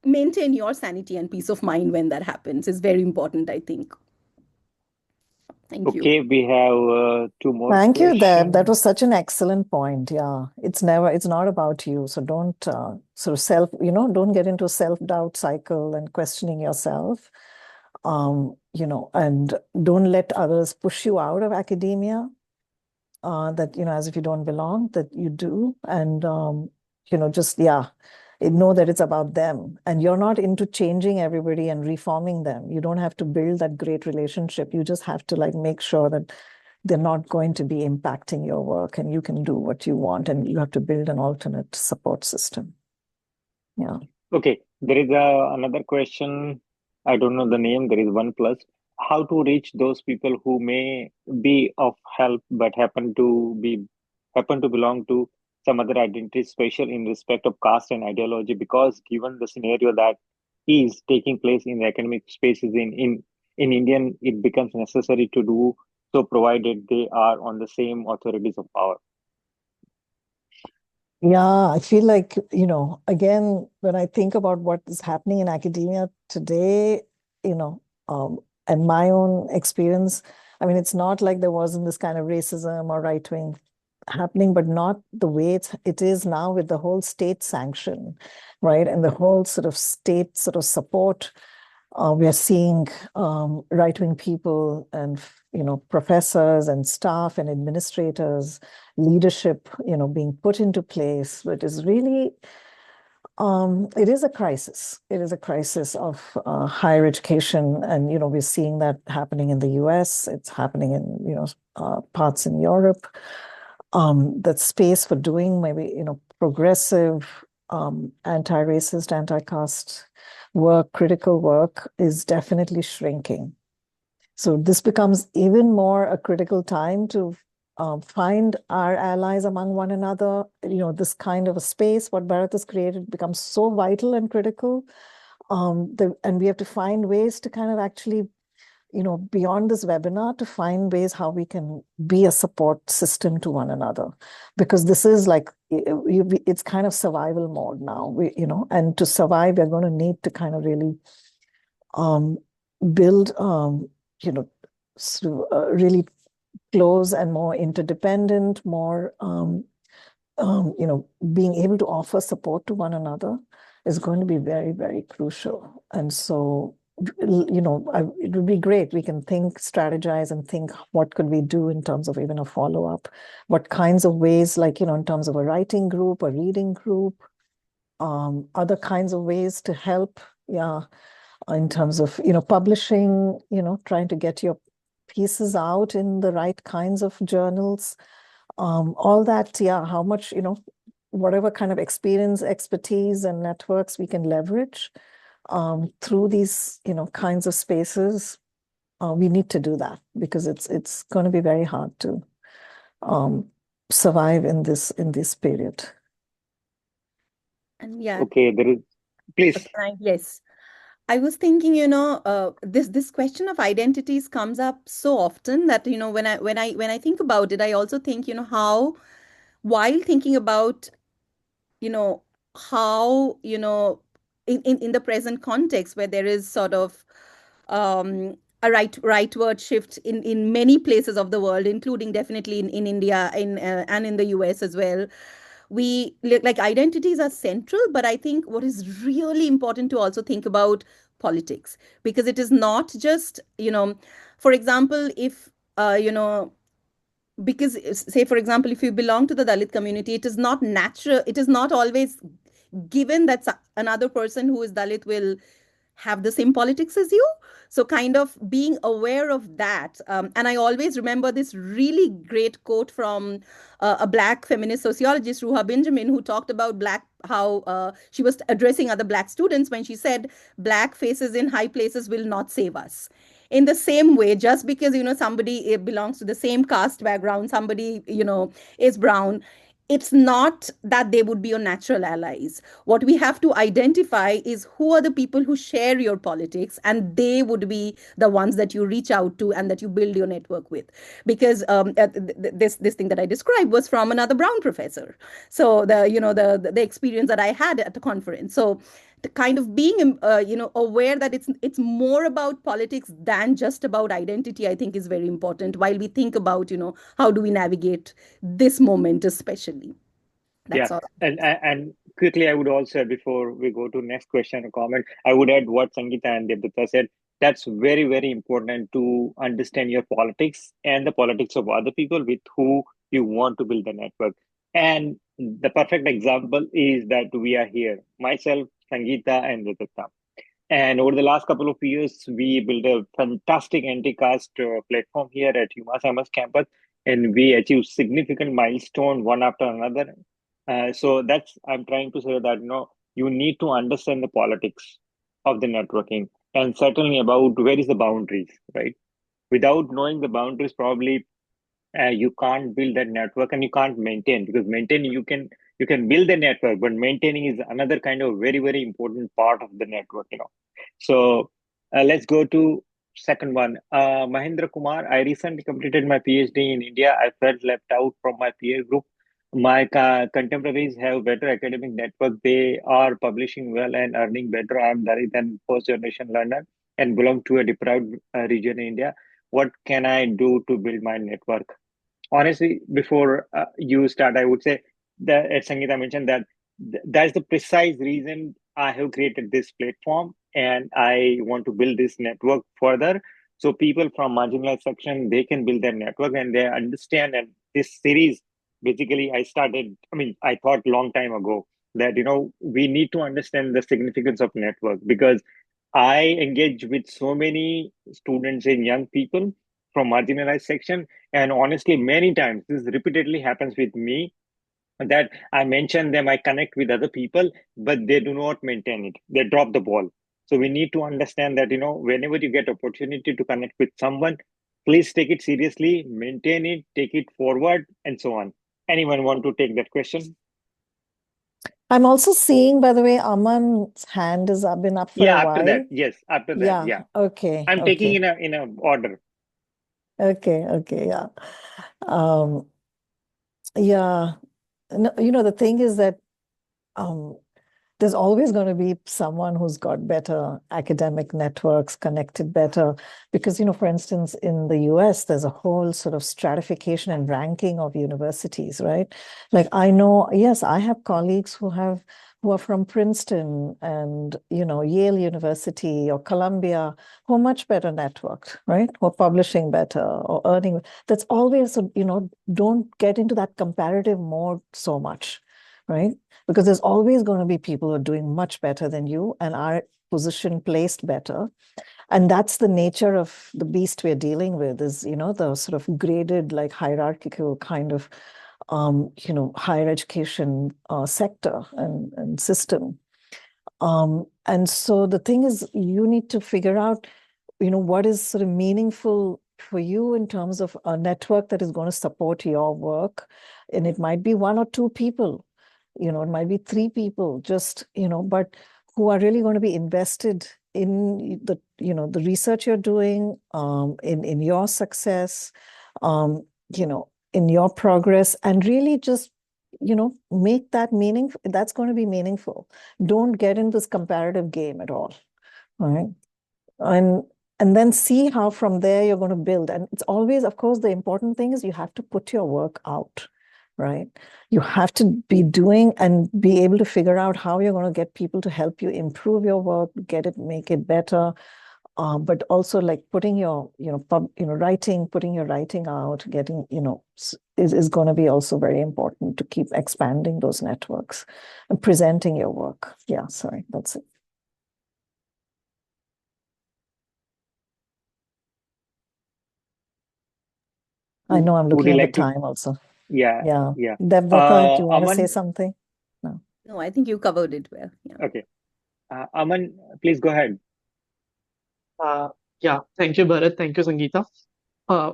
maintain your sanity and peace of mind when that happens is very important, I think. Thank you. Okay, we have two more Thank you, Deb. That questions. was such an excellent point. Yeah, it's not about you. So don't sort of don't get into a self-doubt cycle and questioning yourself. And don't let others push you out of academia. That, as if you don't belong, that you do. And, just, know that it's about them. And you're not into changing everybody and reforming them. You don't have to build that great relationship. You just have to make sure that they're not going to be impacting your work and you can do what you want, and you have to build an alternate support system. Yeah. Okay, there is another question. I don't know the name. There is one plus. How to reach those people who may be of help but happen to belong to some other identity, special in respect of caste and ideology, because given the scenario that is taking place in the academic spaces in Indian, it becomes necessary to do so provided they are on the same authorities of power. Yeah, I feel like, again, when I think about what is happening in academia today, and my own experience, I mean, it's not like there wasn't this kind of racism or right wing happening, but not the way it is now with the whole state sanction, right? And the whole sort of state sort of support. We are seeing right-wing people and professors and staff and administrators, leadership, being put into place. But it's really, it is a crisis. It is a crisis of higher education, and we're seeing that happening in the U.S. It's happening in parts in Europe. That space for doing maybe progressive, anti-racist, anti-caste work, critical work, is definitely shrinking. So this becomes even more a critical time to find our allies among one another. This kind of a space, what Bharat has created, becomes so vital and critical. And we have to find ways to kind of actually, beyond this webinar, to find ways how we can be a support system to one another, because this is it's kind of survival mode now. And to survive, we're going to need to kind of really build, sort of, really close and more interdependent, more, being able to offer support to one another is going to be very, very crucial. And so, it would be great. We can think, strategize, and think what could we do in terms of even a follow-up, what kinds of ways, in terms of a writing group, a reading group, other kinds of ways to help, in terms of, publishing, trying to get your pieces out in the right kinds of journals, all that, how much, whatever kind of experience, expertise, and networks we can leverage through these, kinds of spaces, we need to do that, because it's going to be very hard to survive in this period. And yeah. Okay, there is, please. Yes. I was thinking, this question of identities comes up so often that, when I think about it, I also think, how, while thinking about, how, in the present context where there is sort of a rightward shift in many places of the world, including definitely in India, and in the US as well. We like identities are central, but I think what is really important to also think about politics, because it is not just, for example, if because say, for example, if you belong to the Dalit community, it is not natural, it is not always given that another person who is Dalit will have the same politics as you. So kind of being aware of that. And I always remember this really great quote from a Black feminist sociologist, Ruha Benjamin, who talked about how she was addressing other Black students when she said, Black faces in high places will not save us. In the same way, just because, somebody belongs to the same caste background, somebody, is brown, it's not that they would be your natural allies. What we have to identify is who are the people who share your politics, and they would be the ones that you reach out to and that you build your network with. Because this thing that I described was from another brown professor. So the experience that I had at the conference. So the kind of being aware that it's more about politics than just about identity, I think, is very important while we think about how do we navigate this moment especially. Yeah, That's all. and quickly, I would also, before we go to next question or comment, I would add what Sangeeta and Devdutta said. That's very, very important to understand your politics and the politics of other people with who you want to build a network. And the perfect example is that we are here, myself, Sangeeta, and Devdutta. And over the last couple of years, we built a fantastic anti-caste platform here at UMass campus, and we achieved significant milestone one after another. So that's I'm trying to say that you need to understand the politics of the networking, and certainly about where is the boundaries, right? Without knowing the boundaries, probably you can't build that network and you can't maintain, because maintaining you can build the network, but maintaining is another kind of very, very important part of the network. So let's go to second one. Mahendra Kumar, I recently completed my PhD in India. I felt left out from my peer group. My contemporaries have better academic network. They are publishing well and earning better. I'm Dalit and first generation learner and belong to a deprived region in India. What can I do to build my network? Honestly, before you start, I would say that, as Sangeeta mentioned, that that's the precise reason I have created this platform, and I want to build this network further. So people from marginalized section, they can build their network and they understand. And this series, basically, I thought long time ago that, we need to understand the significance of network, because I engage with so many students and young people from marginalized section. And honestly, many times this repeatedly happens with me, that I mention them, I connect with other people, but they do not maintain it. They drop the ball. So we need to understand that, whenever you get opportunity to connect with someone, please take it seriously, maintain it, take it forward, and so on. Anyone want to take that question? I'm also seeing, by the way, Aman's hand has been up for Yeah, a after while. that. Yes, after that. Yeah. Okay. I'm taking in a order. Okay, yeah. Um, yeah. No, the thing is that um, there's always going to be someone who's got better academic networks, connected better. Because, for instance, in the US, there's a whole sort of stratification and ranking of universities, right? Like I know, yes, I have colleagues who are from Princeton and, Yale University or Columbia, who are much better networked, right? Who are publishing better or earning. That's always, don't get into that comparative mode so much, right? Because there's always going to be people who are doing much better than you and are positioned, placed better. And that's the nature of the beast we're dealing with, is, the sort of graded, like hierarchical kind of, higher education sector and system. And so the thing is, you need to figure out, what is sort of meaningful for you in terms of a network that is going to support your work. And it might be one or two people, it might be three people, just, but who are really going to be invested in the research you're doing, in your success, in your progress, and really just, make that meaningful. That's going to be meaningful. Don't get in this comparative game at all, right? And then see how from there you're going to build. And it's always, of course, the important thing is you have to put your work out, right? You have to be doing and be able to figure out how you're going to get people to help you improve your work, make it better. But also like putting your, putting your writing out, getting, is going to be also very important to keep expanding those networks and presenting your work. Yeah, sorry, that's it. I know I'm Would looking you at the like to? time also. Yeah, Yeah. yeah. Devdata, do you want to say Aman, something? No. No, I think you covered it well. Yeah. okay. Aman, please go ahead. Uh, yeah, thank you, Bharat. Thank you, Sangeeta.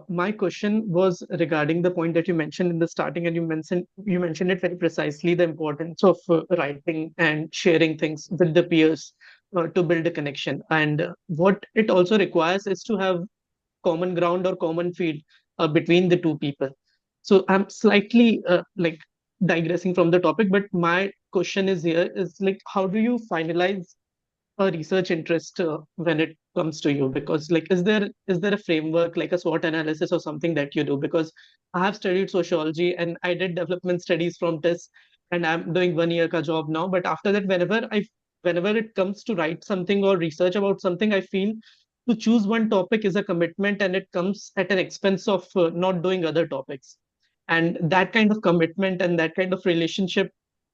My question was regarding the point that you mentioned in the starting, and you mentioned it very precisely, the importance of writing and sharing things with the peers to build a connection. And what it also requires is to have common ground or common field between the two people. So I'm slightly like digressing from the topic, but my question is here is like, how do you finalize a research interest when it comes to you? Because like, is there a framework like a SWOT analysis or something that you do? Because I have studied sociology and I did development studies from this, and I'm doing 1 year ka job now. But after that, whenever it comes to write something or research about something, I feel to choose one topic is a commitment, and it comes at an expense of not doing other topics. And that kind of commitment and that kind of relationship,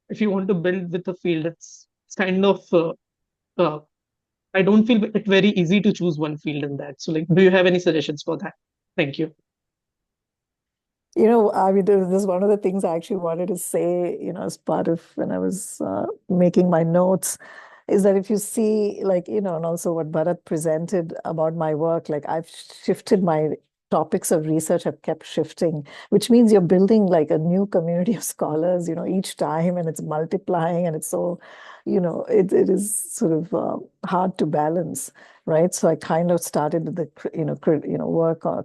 if you want to build with the field, it's kind of uh, I don't feel it very easy to choose one field in that. So, like, do you have any suggestions for that? Thank you. I mean, this is one of the things I actually wanted to say, as part of when I was making my notes, is that if you see, like, and also what Bharat presented about my work, like I've shifted my topics of research have kept shifting, which means you're building like a new community of scholars, each time, and it's multiplying, and it's so, it is sort of hard to balance. Right. So I kind of started with the,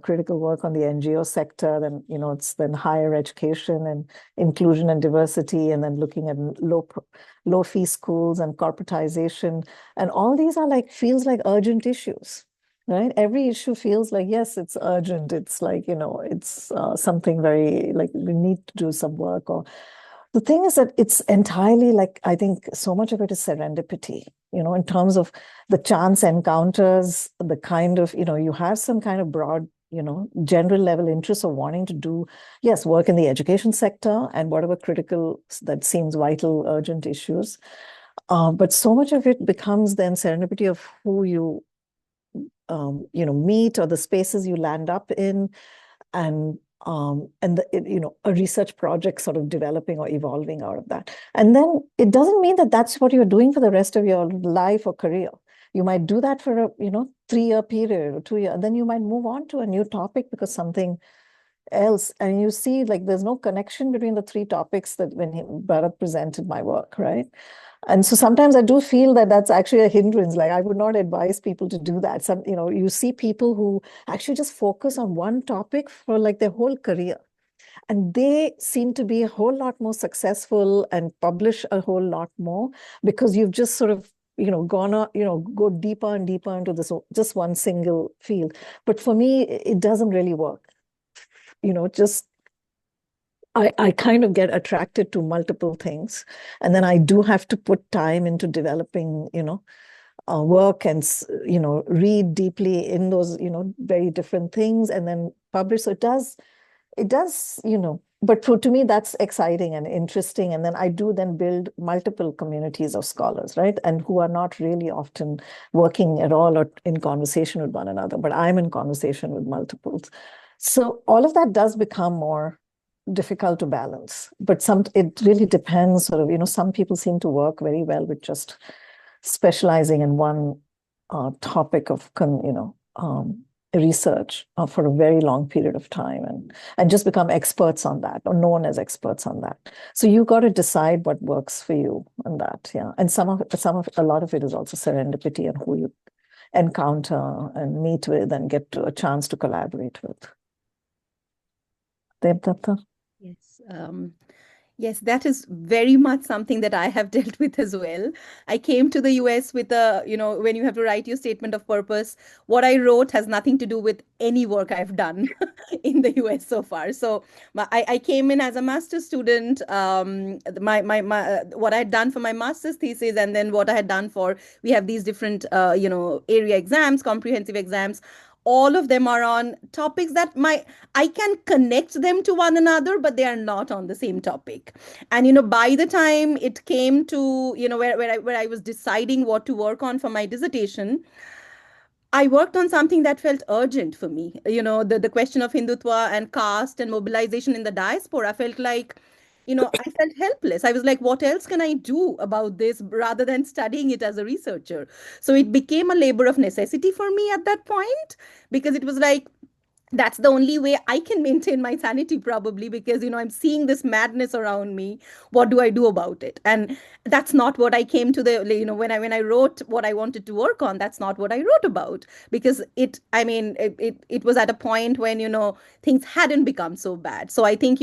critical work on the NGO sector, then, it's then higher education and inclusion and diversity, and then looking at low fee schools and corporatization. And all these are like, feels like urgent issues, right? Every issue feels like, yes, it's urgent. It's like, it's something very like we need to do some work. Or the thing is that it's entirely like, I think so much of it is serendipity, in terms of the chance encounters, the kind of, you have some kind of broad, general level interest of wanting to do, yes, work in the education sector and whatever critical that seems vital, urgent issues. But so much of it becomes then serendipity of who you, meet, or the spaces you land up in, and a research project sort of developing or evolving out of that. And then it doesn't mean that that's what you're doing for the rest of your life or career. You might do that for a 3-year period or 2 year, and then you might move on to a new topic because something else. And you see, like, there's no connection between the 3 topics that when Bharat presented my work, right? And so sometimes I do feel that that's actually a hindrance. Like, I would not advise people to do that. You see people who actually just focus on one topic for like their whole career. And they seem to be a whole lot more successful and publish a whole lot more because you've just sort of, gone on, go deeper and deeper into this just one single field. But for me, it doesn't really work. Just I kind of get attracted to multiple things, and then I do have to put time into developing, work and, read deeply in those, very different things, and then publish. So it does, but to me, that's exciting and interesting. And then I do then build multiple communities of scholars, right? And who are not really often working at all or in conversation with one another, but I'm in conversation with multiples. So all of that does become more difficult to balance, but it really depends sort of, some people seem to work very well with just specializing in one topic of, research for a very long period of time and just become experts on that or known as experts on that. So you got to decide what works for you on that. Yeah. And a lot of it is also serendipity and who you encounter and meet with and get a chance to collaborate with. Devdatta? Yes. Yes, that is very much something that I have dealt with as well. I came to the US with when you have to write your statement of purpose, what I wrote has nothing to do with any work I've done in the US so far. So I came in as a master's student, what I had done for my master's thesis, and then what I had done we have these different, area exams, comprehensive exams. All of them are on topics that I can connect them to one another, but they are not on the same topic. And by the time it came to where I was deciding what to work on for my dissertation, I worked on something that felt urgent for me. The question of Hindutva and caste and mobilization in the diaspora felt like, I felt helpless. I was like, what else can I do about this rather than studying it as a researcher? So it became a labor of necessity for me at that point, because it was like, that's the only way I can maintain my sanity, probably, because I'm seeing this madness around me. What do I do about it? And that's not what I came to the when I wrote what I wanted to work on. That's not what I wrote about, because it was at a point when things hadn't become so bad. So I think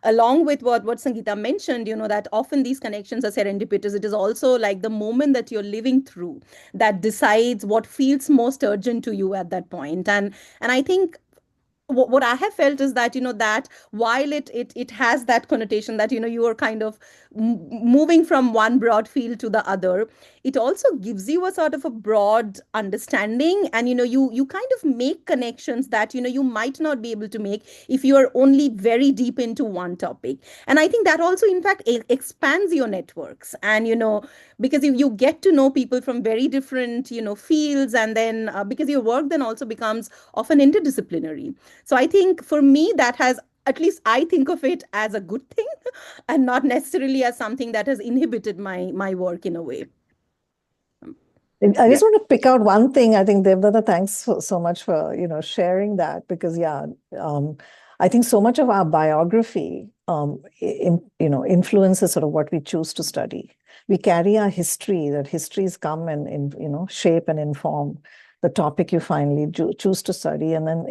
along with what Sangeeta mentioned, that often these connections are serendipitous. It is also like the moment that you're living through that decides what feels most urgent to you at that point. And I think what I have felt is that that while it has that connotation that you are kind of moving from one broad field to the other, it also gives you a sort of a broad understanding, and you kind of make connections that you might not be able to make if you are only very deep into one topic. And I think that also in fact expands your networks, and because you get to know people from very different fields, and then because your work then also becomes often interdisciplinary. So I think for me, that has, at least I think of it as a good thing and not necessarily as something that has inhibited my work in a way. I just want to pick out one thing. I think, Devdata, thanks so much for sharing that, because I think so much of our biography influences sort of what we choose to study. We carry our history. That histories come and shape and inform the topic you finally choose to study, and then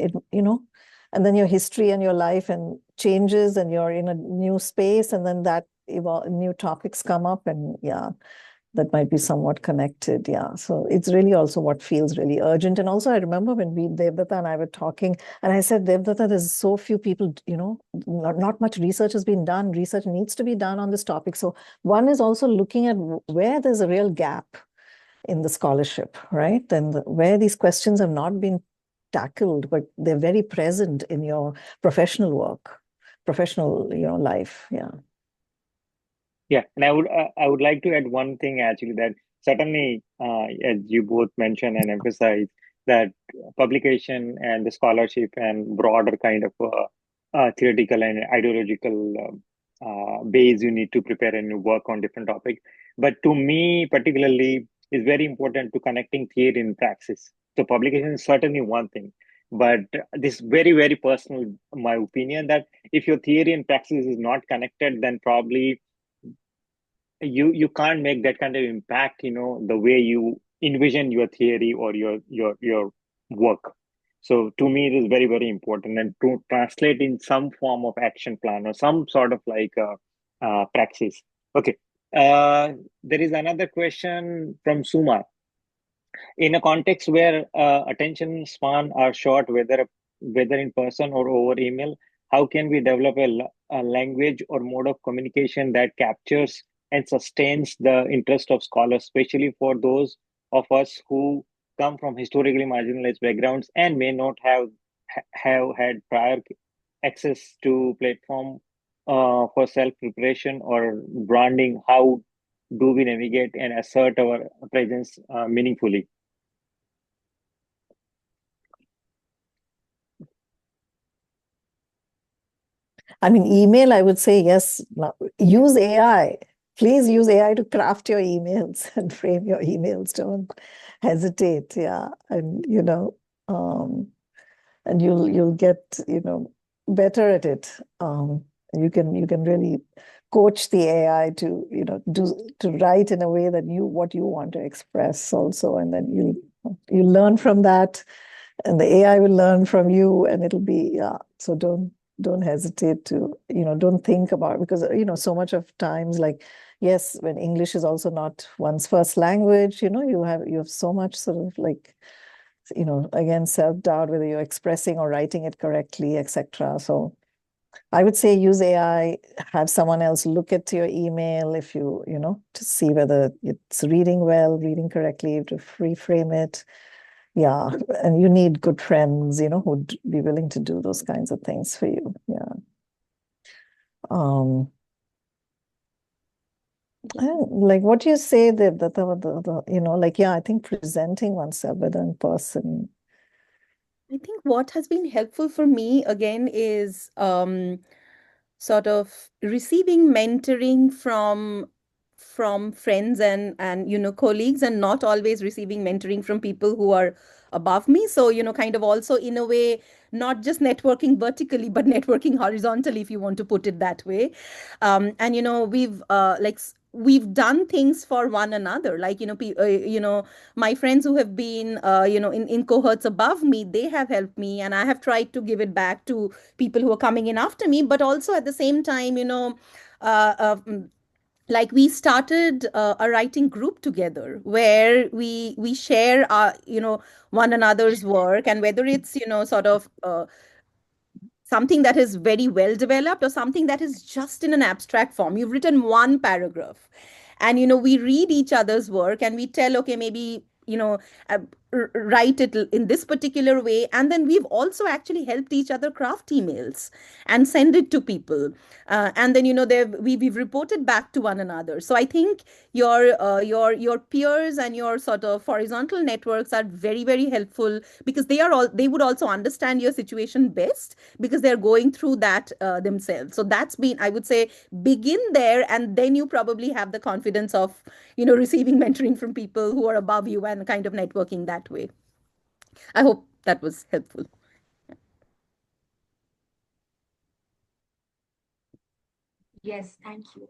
and then your history and your life and changes, and you're in a new space, and then that new topics come up, and that might be somewhat connected. So it's really also what feels really urgent. And also I remember when Devdata and I were talking, and I said, Devdata, there's so few people, not much research has been done. Research needs to be done on this topic. So one is also looking at where there's a real gap in the scholarship, right? And where these questions have not been tackled, but they're very present in your professional work, professional, life. Yeah, and I would like to add one thing actually, that certainly, as you both mentioned and emphasize, that publication and the scholarship and broader kind of theoretical and ideological base you need to prepare and you work on different topics. But to me, particularly, is very important to connecting theory and praxis. So publication is certainly one thing, but this very, very personal, my opinion, that if your theory and praxis is not connected, then probably you can't make that kind of impact the way you envision your theory or your work. So to me, it is very, very important, and to translate in some form of action plan or some sort of like praxis. Okay, there is another question from Suma. In a context where attention span are short, whether in person or over email, how can we develop a language or mode of communication that captures and sustains the interest of scholars, especially for those of us who come from historically marginalized backgrounds and may not have had prior access to platform for self preparation or branding? How do we navigate and assert our presence meaningfully? I mean, email, I would say yes. Use AI. Please use AI to craft your emails and frame your emails. Don't hesitate. And and you'll get better at it. You can really coach the AI to to write in a way that what you want to express also, and then you learn from that, and the AI will learn from you, and it'll be so don't hesitate to don't think about, because so much of times, like, yes, when English is also not one's first language, you have so much sort of like again, self-doubt whether you're expressing or writing it correctly, etc. So I would say use AI, have someone else look at your email if to see whether it's reading well, reading correctly, to reframe it. And you need good friends, who'd be willing to do those kinds of things for you. Like what you say, yeah, I think presenting oneself, whether in person. I think what has been helpful for me again is sort of receiving mentoring from friends and colleagues, and not always receiving mentoring from people who are above me. So kind of also in a way not just networking vertically but networking horizontally, if you want to put it that way. And we've done things for one another, like my friends who have been in cohorts above me, they have helped me, and I have tried to give it back to people who are coming in after me. But also at the same time, uh, uh, mm, like we started a writing group together where we share our one another's work, and whether it's sort of something that is very well developed or something that is just in an abstract form. You've written one paragraph, and we read each other's work and we tell, okay, maybe uh, write it in this particular way. And then we've also actually helped each other craft emails and send it to people. And then we've reported back to one another. So I think your peers and your sort of horizontal networks are very, very helpful, because they would also understand your situation best, because they're going through that themselves. So that's been, I would say, begin there, and then you probably have the confidence of receiving mentoring from people who are above you and kind of networking that way. I hope that was helpful. Yes, thank you.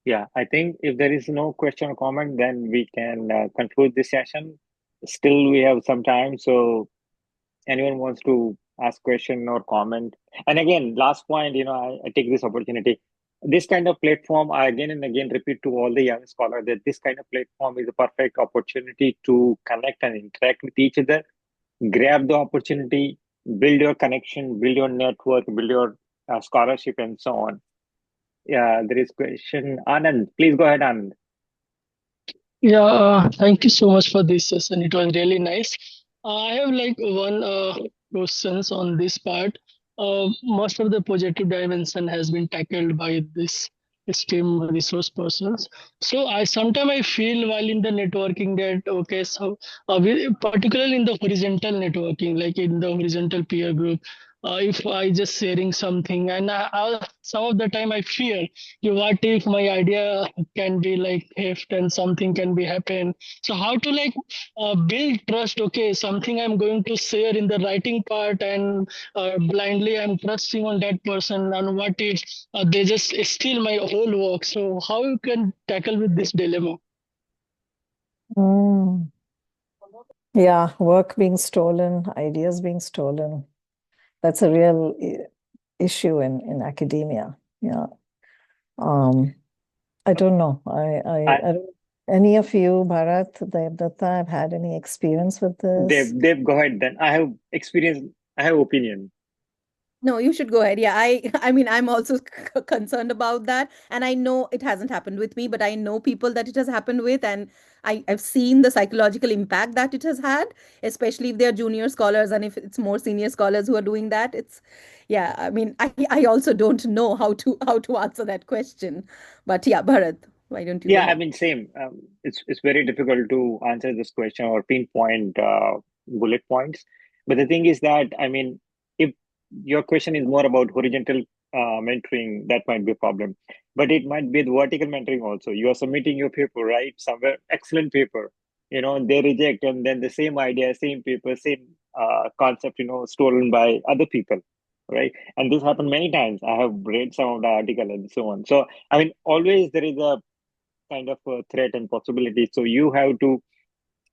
Yeah, I think if there is no question or comment, then we can conclude this session. Still, we have some time, so anyone wants to ask question or comment. And again, last point, I take this opportunity. This kind of platform, I again and again repeat to all the young scholars that this kind of platform is a perfect opportunity to connect and interact with each other. Grab the opportunity, build your connection, build your network, build your scholarship, and so on. Yeah, there is question. Anand, please go ahead, Anand. Yeah, thank you so much for this session. It was really nice. I have like one questions on this part. Most of the positive dimension has been tackled by this STEM resource persons. So I sometimes I feel while in the networking that okay, so particularly in the horizontal networking, like in the horizontal peer group, if I just sharing something, and some of the time I fear, what if my idea can be like theft and something can be happen. So how to like build trust? Okay, something I'm going to share in the writing part, and blindly I'm trusting on that person, and what if they just steal my whole work? So how you can tackle with this dilemma? Mm. Yeah, work being stolen, ideas being stolen. That's a real issue in academia. Yeah. I don't know. I don't, any of you, Bharat, Devdatta, have had any experience with this? Dev, go ahead then. I have experience, I have opinion. No, you should go ahead. Yeah, I mean, I'm also concerned about that, and I know it hasn't happened with me, but I know people that it has happened with, and I've seen the psychological impact that it has had, especially if they're junior scholars, and if it's more senior scholars who are doing that. Yeah. I mean, I also don't know how to answer that question, but yeah, Bharat, why don't you go Yeah, I ahead? mean, same. It's very difficult to answer this question or pinpoint bullet points. But the thing is that, I mean, if your question is more about horizontal mentoring, that might be a problem. But it might be the vertical mentoring also. You are submitting your paper, right? Somewhere, excellent paper. They reject, and then the same idea, same paper, same concept, stolen by other people, right? And this happened many times. I have read some of the article and so on. So, I mean, always there is a kind of a threat and possibility. So you have to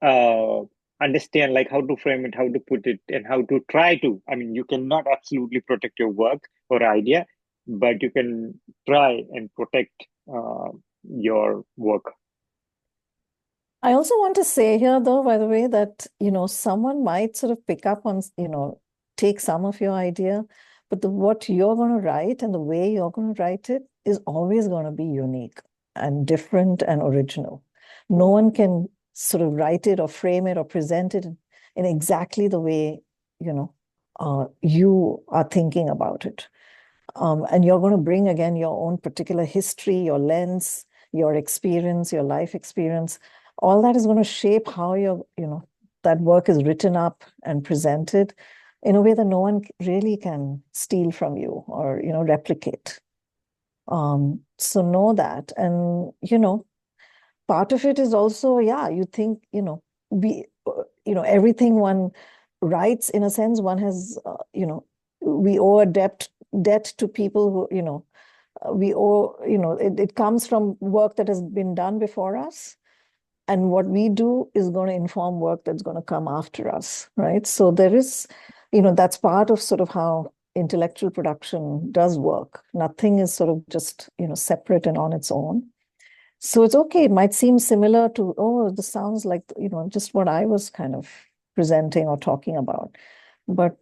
uh, understand like how to frame it, how to put it, and how to try to. I mean, you cannot absolutely protect your work or idea, but you can try and protect your work. I also want to say here, though, by the way, that, someone might sort of pick up on, take some of your idea, but what you're going to write and the way you're going to write it is always going to be unique and different and original. No one can sort of write it or frame it or present it in exactly the way, you are thinking about it. And you're going to bring again your own particular history, your lens, your experience, your life experience. All that is going to shape how that work is written up and presented in a way that no one really can steal from you or replicate. So know that. And part of it is also, you think, everything one writes, in a sense, one has, we owe a debt to people who, we owe, it comes from work that has been done before us. And what we do is going to inform work that's going to come after us, right? So there is, that's part of sort of how intellectual production does work. Nothing is sort of just, separate and on its own. So it's okay. It might seem similar to, oh, this sounds like, just what I was kind of presenting or talking about. But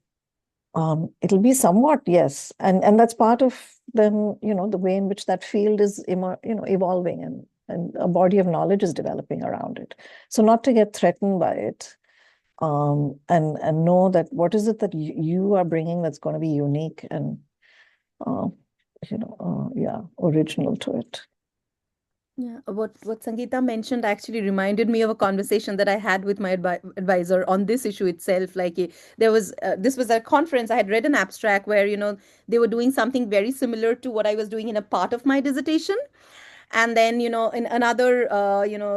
it'll be somewhat, yes. And that's part of then, the way in which that field is, evolving and a body of knowledge is developing around it. So not to get threatened by it, and know that what is it that you are bringing that's going to be unique and, original to it. Yeah, what Sangeeta mentioned actually reminded me of a conversation that I had with my advisor on this issue itself. Like there was this was a conference. I had read an abstract where they were doing something very similar to what I was doing in a part of my dissertation. And then in another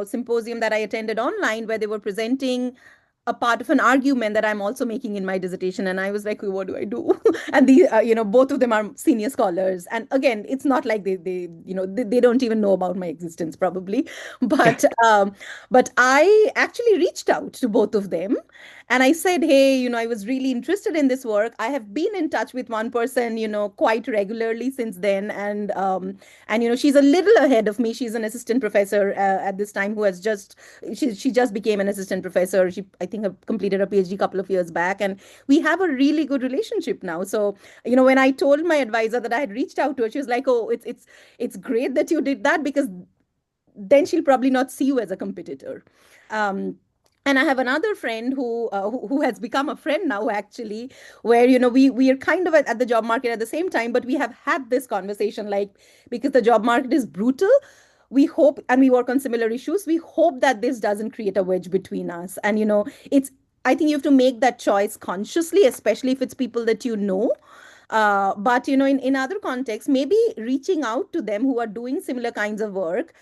symposium that I attended online, where they were presenting a part of an argument that I'm also making in my dissertation. And I was like, what do I do? And both of them are senior scholars. And again, it's not like they don't even know about my existence probably. But but I actually reached out to both of them. And I said, hey, I was really interested in this work. I have been in touch with one person, quite regularly since then. And she's a little ahead of me. She's an assistant professor at this time who has she just became an assistant professor. She, I think, completed a PhD a couple of years back. And we have a really good relationship now. So, when I told my advisor that I had reached out to her, she was like, oh, it's great that you did that, because then she'll probably not see you as a competitor. And I have another friend who has become a friend now, actually, where we are kind of at the job market at the same time, but we have had this conversation, like, because the job market is brutal. We hope, and we work on similar issues. We hope that this doesn't create a wedge between us. And it's I think you have to make that choice consciously, especially if it's people that you know. But in other contexts, maybe reaching out to them who are doing similar kinds of work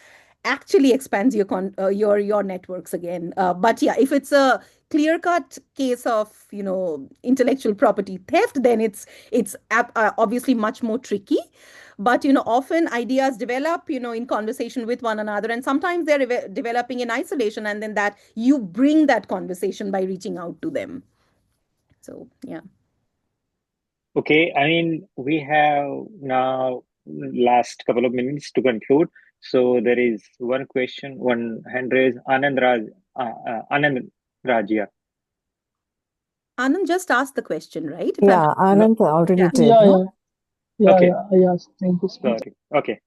actually expands your networks again. But yeah, if it's a clear-cut case of intellectual property theft, then it's obviously much more tricky. But often ideas develop in conversation with one another, and sometimes they're developing in isolation, and then that you bring that conversation by reaching out to them. So yeah. Okay, I mean, we have now last couple of minutes to conclude. So there is one question, one hand raised, Anand Rajia. Anand just asked the question, right? Yeah, Anand already Yeah. did. Yeah, No? Okay. yes. Thank you so much. Sorry. Okay.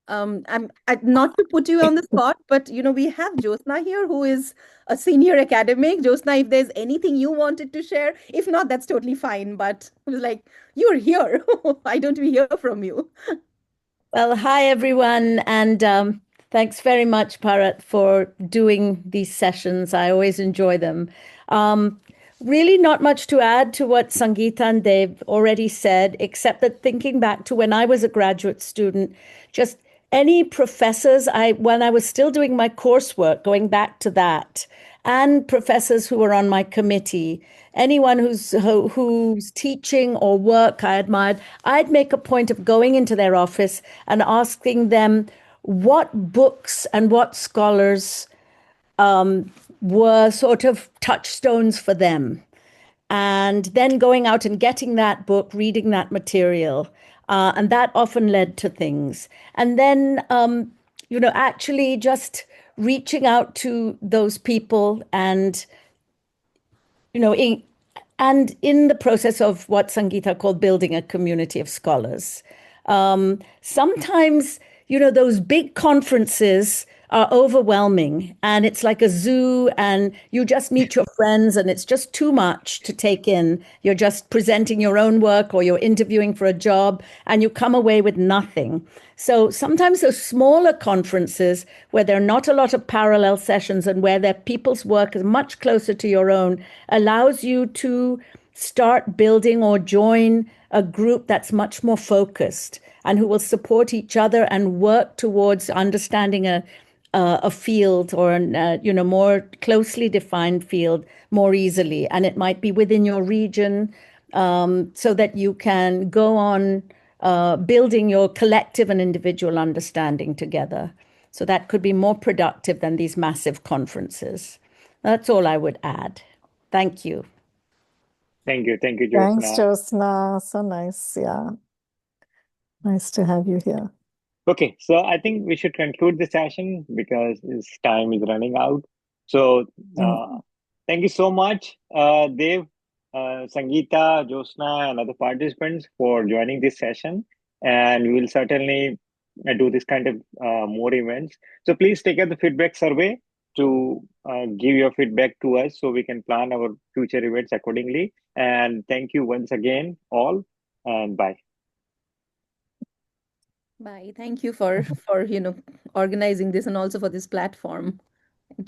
I'm not to put you on the spot, but we have Jyotsna here, who is a senior academic. Jyotsna, if there's anything you wanted to share, if not, that's totally fine. But I was like, you're here. Why don't we hear from you? Well, hi everyone, and thanks very much, Bharat, for doing these sessions. I always enjoy them. Really not much to add to what Sangeeta and Dev already said, except that thinking back to when I was a graduate student, just any professors, when I was still doing my coursework, going back to that, and professors who were on my committee, anyone who's teaching or work I admired, I'd make a point of going into their office and asking them what books and what scholars were sort of touchstones for them. And then going out and getting that book, reading that material. And that often led to things. And then, actually just reaching out to those people and, in the process of what Sangeeta called building a community of scholars. Sometimes, those big conferences are overwhelming, and it's like a zoo, and you just meet your friends and it's just too much to take in. You're just presenting your own work or you're interviewing for a job and you come away with nothing. So sometimes those smaller conferences where there are not a lot of parallel sessions and where their people's work is much closer to your own allows you to start building or join a group that's much more focused and who will support each other and work towards understanding a field or a more closely defined field more easily. And it might be within your region, so that you can go on building your collective and individual understanding together. So that could be more productive than these massive conferences. That's all I would add. Thank you. Thank you, Thanks, Jyotsna. Jyotsna. So nice. Yeah. Nice to have you here. Okay, so I think we should conclude the session because this time is running out. So thank you so much, Dev, Sangeeta, Jyotsna, and other participants for joining this session. And we will certainly do this kind of more events. So please take out the feedback survey to give your feedback to us so we can plan our future events accordingly. And thank you once again, all, and bye. Bye. Thank you for organizing this and also for this platform. Thank you.